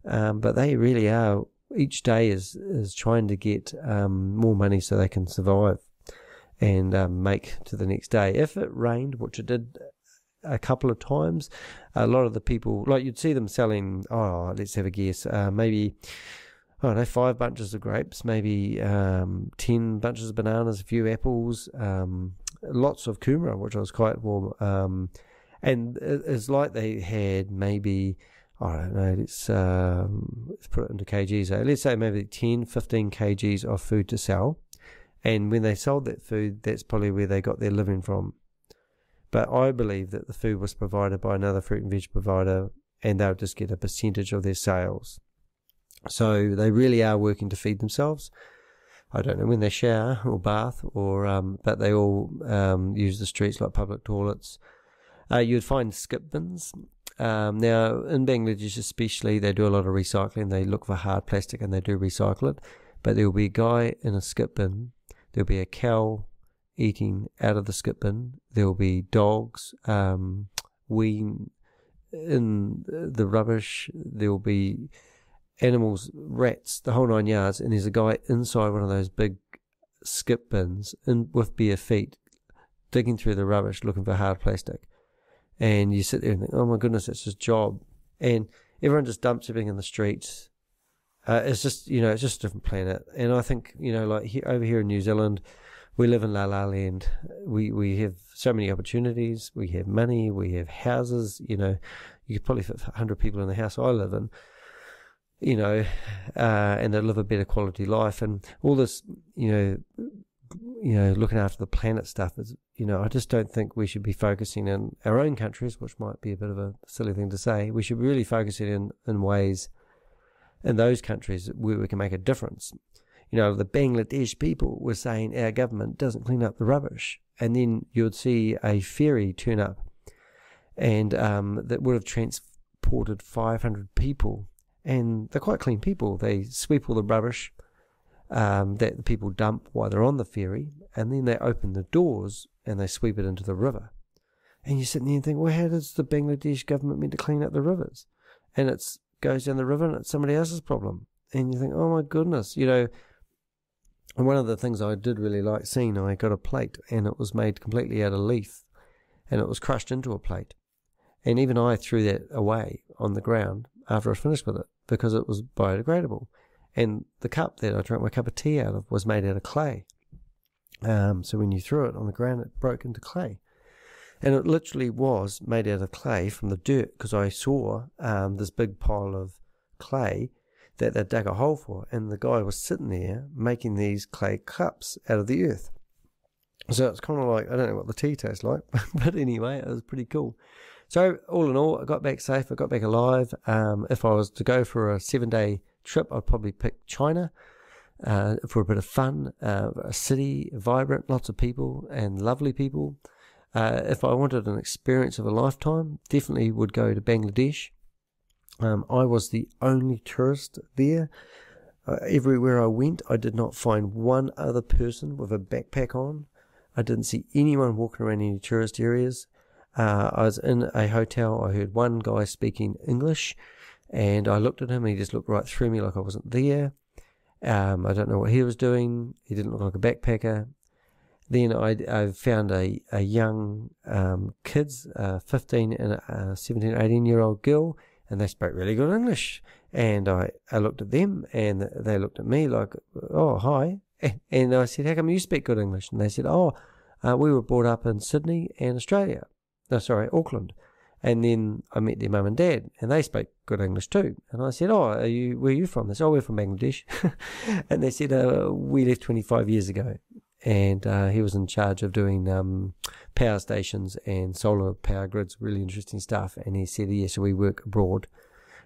but they really are. Each day is trying to get more money so they can survive and make to the next day. If it rained, which it did a couple of times, a lot of the people, like, you'd see them selling, let's have a guess, maybe, I don't know, 5 bunches of grapes, maybe 10 bunches of bananas, a few apples, lots of kumara, which was quite warm, and it's like they had maybe, I don't know, let's put it into kgs, so let's say maybe 10, 15 kgs of food to sell. And when they sold that food, that's probably where they got their living from. But I believe that the food was provided by another fruit and veg provider, and they'll just get a percentage of their sales. So they really are working to feed themselves. I don't know when they shower or bath, or but they all use the streets like public toilets. You'd find skip bins. Now, in Bangladesh especially, they do a lot of recycling. They look for hard plastic and they do recycle it. But there will be a guy in a skip bin. There'll be a cow eating out of the skip bin. There will be dogs weeing in the rubbish. There will be animals, rats, the whole 9 yards. And there's a guy inside one of those big skip bins with bare feet, digging through the rubbish, looking for hard plastic. And you sit there and think, oh my goodness, that's his job. And everyone just dumps everything in the streets. It's just, you know, it's just a different planet. And I think, you know, like over here in New Zealand, we live in La La Land. We have so many opportunities. We have money. We have houses. You know, you could probably fit 100 people in the house I live in, you know, and they live a better quality life. And all this, you know, looking after the planet stuff is, you know, I just don't think we should be focusing in our own countries, which might be a bit of a silly thing to say. We should be really focusing in ways in those countries where we can make a difference. You know, the Bangladesh people were saying our government doesn't clean up the rubbish, and then you would see a ferry turn up, and that would have transported 500 people, and they're quite clean people. They sweep all the rubbish that the people dump while they're on the ferry, and then they open the doors and they sweep it into the river. And you sit there and think, well, how does the Bangladesh government meant to clean up the rivers? And it's goes down the river and it's somebody else's problem. And you think, oh my goodness, you know. And one of the things I did really like seeing, I got a plate and it was made completely out of leaf and it was crushed into a plate. And even I threw that away on the ground after I finished with it because it was biodegradable. And the cup that I drank my cup of tea out of was made out of clay. So when you threw it on the ground, it broke into clay. And it literally was made out of clay from the dirt, because I saw this big pile of clay that they dug a hole for, and the guy was sitting there making these clay cups out of the earth. So it's kind of like, I don't know what the tea tastes like, but anyway, it was pretty cool. So all in all, I got back safe, I got back alive. If I was to go for a 7-day trip, I'd probably pick China for a bit of fun, a city, vibrant, lots of people and lovely people. If I wanted an experience of a lifetime, definitely would go to Bangladesh. I was the only tourist there. Everywhere I went, I did not find one other person with a backpack on. I didn't see anyone walking around any tourist areas. I was in a hotel. I heard one guy speaking English, and I looked at him, and he just looked right through me like I wasn't there. I don't know what he was doing. He didn't look like a backpacker. Then I found a young kids, 15 and a 17, 18-year-old girl, and they spoke really good English. And I looked at them, and they looked at me like, oh, hi. And I said, how come you speak good English? And they said, we were brought up in Sydney and Australia. No, sorry, Auckland. And then I met their mum and dad, and they spoke good English too. And I said, where are you from? They said, we're from Bangladesh. And they said, we left 25 years ago. And he was in charge of doing power stations and solar power grids, really interesting stuff. And he said, so we work abroad.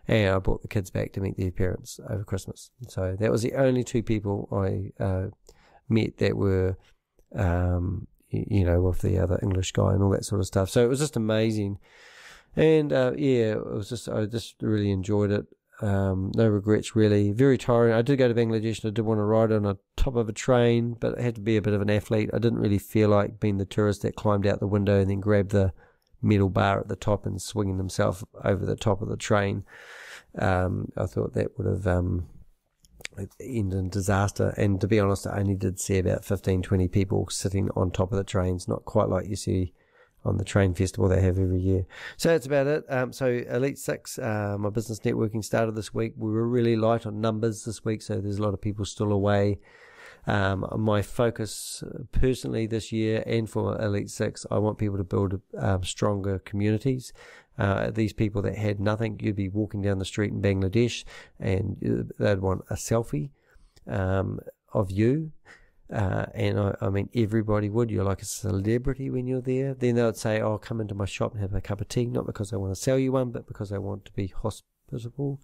And I brought the kids back to meet their parents over Christmas. So that was the only two people I met that were, with the other English guy and all that sort of stuff. So it was just amazing. And it was I just really enjoyed it. No regrets, really. Very tiring. I did go to Bangladesh, and I did want to ride on the top of a train, but I had to be a bit of an athlete. I didn't really feel like being the tourist that climbed out the window and then grabbed the metal bar at the top and swinging himself over the top of the train. I thought that would have ended in disaster. And to be honest, I only did see about 15, 20 people sitting on top of the trains, not quite like you see on the train festival they have every year. So that's about it. So Elite 6, my business networking started this week. We were really light on numbers this week, so there's a lot of people still away. My focus personally this year and for Elite 6, I want people to build stronger communities. These people that had nothing, you'd be walking down the street in Bangladesh and they'd want a selfie of you. And I mean, everybody would. You're like a celebrity when you're there. Then they would say, come into my shop and have a cup of tea, not because I want to sell you one, but because I want to be hospitable.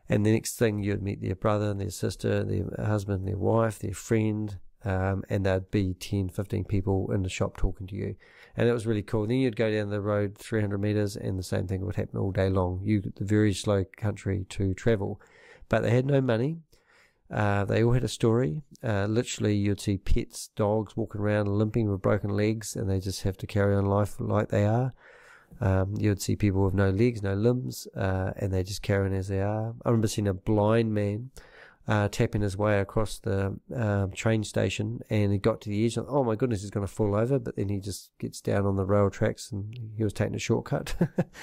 And the next thing, you'd meet their brother and their sister, their husband, their wife, their friend, and there'd be 10, 15 people in the shop talking to you. And it was really cool. Then you'd go down the road 300 meters, and the same thing would happen all day long. The very slow country to travel. But they had no money. They all had a story. Literally, you'd see pets, dogs walking around limping with broken legs, and they just have to carry on life like they are. You'd see people with no legs, no limbs, and they just carry on as they are. I remember seeing a blind man tapping his way across the train station, and he got to the edge, and oh my goodness, he's going to fall over, but then he just gets down on the rail tracks, and he was taking a shortcut.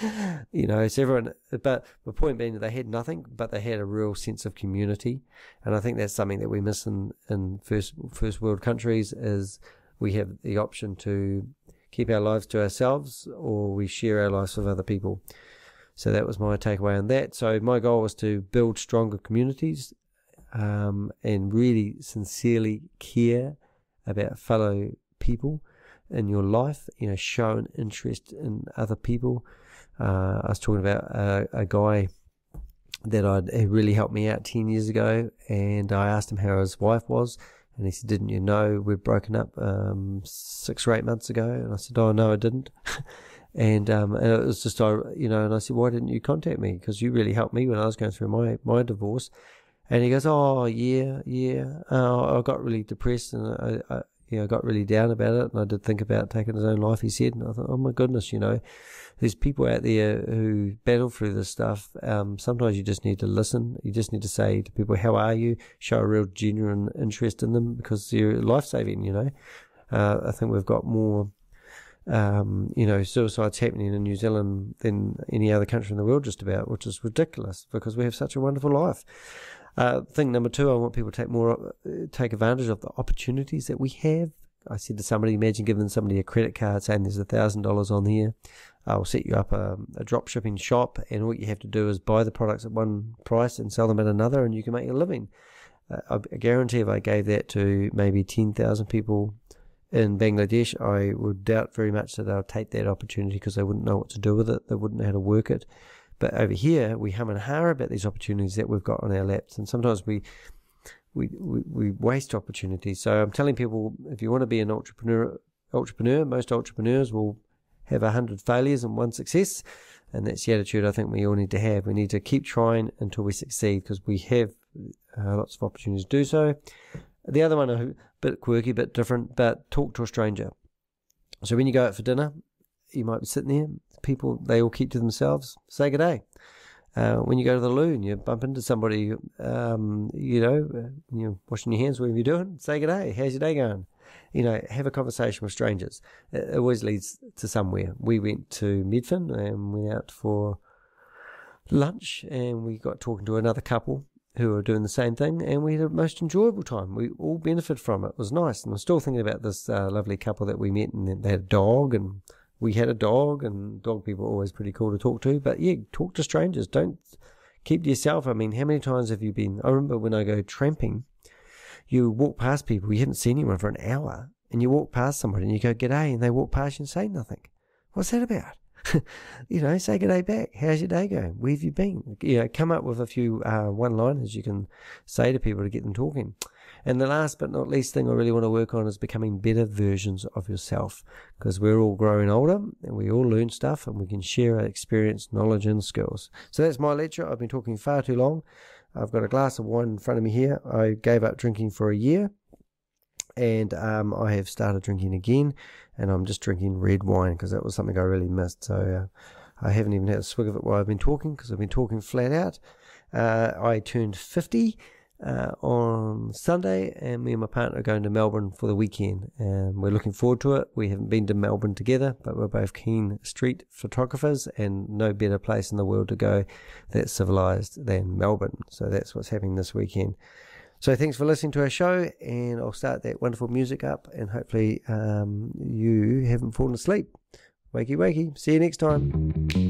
So everyone, but the point being that they had nothing, but they had a real sense of community. And I think that's something that we miss in first world countries, is we have the option to keep our lives to ourselves, or we share our lives with other people. So that was my takeaway on that. So my goal was to build stronger communities, and really sincerely care about fellow people in your life, show an interest in other people. I was talking about a guy that he really helped me out 10 years ago, and I asked him how his wife was, and he said, didn't you know we'd broken up 6 or 8 months ago? And I said, oh no, I didn't. And it was just, and I said, why didn't you contact me? Because you really helped me when I was going through my divorce. And he goes, oh, yeah. I got really depressed, and I got really down about it, and I did think about taking his own life, he said. And I thought, oh my goodness, there's people out there who battle through this stuff. Sometimes you just need to listen. You just need to say to people, how are you? Show a real genuine interest in them, because they're life-saving, I think we've got more suicide's happening in New Zealand than any other country in the world just about, which is ridiculous because we have such a wonderful life. Thing number 2, I want people to take advantage of the opportunities that we have. I said to somebody, imagine giving somebody a credit card saying there's $1,000 on here. I'll set you up a drop shipping shop, and all you have to do is buy the products at one price and sell them at another, and you can make a living. I guarantee if I gave that to maybe 10,000 people in Bangladesh, I would doubt very much that they'll take that opportunity because they wouldn't know what to do with it. They wouldn't know how to work it. But over here, we hum and ha about these opportunities that we've got on our laps, and sometimes we waste opportunities. So I'm telling people, if you want to be an entrepreneur, most entrepreneurs will have 100 failures and 1 success, and that's the attitude I think we all need to have. We need to keep trying until we succeed because we have lots of opportunities to do so. The other one, a bit quirky, bit different, but talk to a stranger. So when you go out for dinner, you might be sitting there, people, they all keep to themselves, say good day. When you go to the loo and you bump into somebody, when you're washing your hands, whatever you're doing, say good day, how's your day going? Have a conversation with strangers. It always leads to somewhere. We went to Medfin and went out for lunch, and we got talking to another couple who were doing the same thing, and we had a most enjoyable time. We all benefited from it. It was nice, and I'm still thinking about this lovely couple that we met, and they had a dog, and we had a dog, and dog people are always pretty cool to talk to. But yeah, talk to strangers. Don't keep to yourself. I mean, how many times have you been? I remember when I go tramping, you walk past people, you haven't seen anyone for an hour, and you walk past somebody and you go, g'day, and they walk past you and say nothing. What's that about? Say g'day back. How's your day going? Where have you been? Come up with a few one-liners you can say to people to get them talking. And the last but not least thing I really want to work on is becoming better versions of yourself, because we're all growing older and we all learn stuff and we can share our experience, knowledge and skills. So that's my lecture. I've been talking far too long. I've got a glass of wine in front of me here. I gave up drinking for a year, and I have started drinking again, and I'm just drinking red wine because that was something I really missed. So I haven't even had a swig of it while I've been talking because I've been talking flat out. I turned 50 on Sunday, and me and my partner are going to Melbourne for the weekend, and we're looking forward to it. We haven't been to Melbourne together, but we're both keen street photographers, and no better place in the world to go that's civilized than Melbourne. So that's what's happening this weekend. So thanks for listening to our show, and I'll start that wonderful music up, and hopefully you haven't fallen asleep. Wakey wakey. See you next time.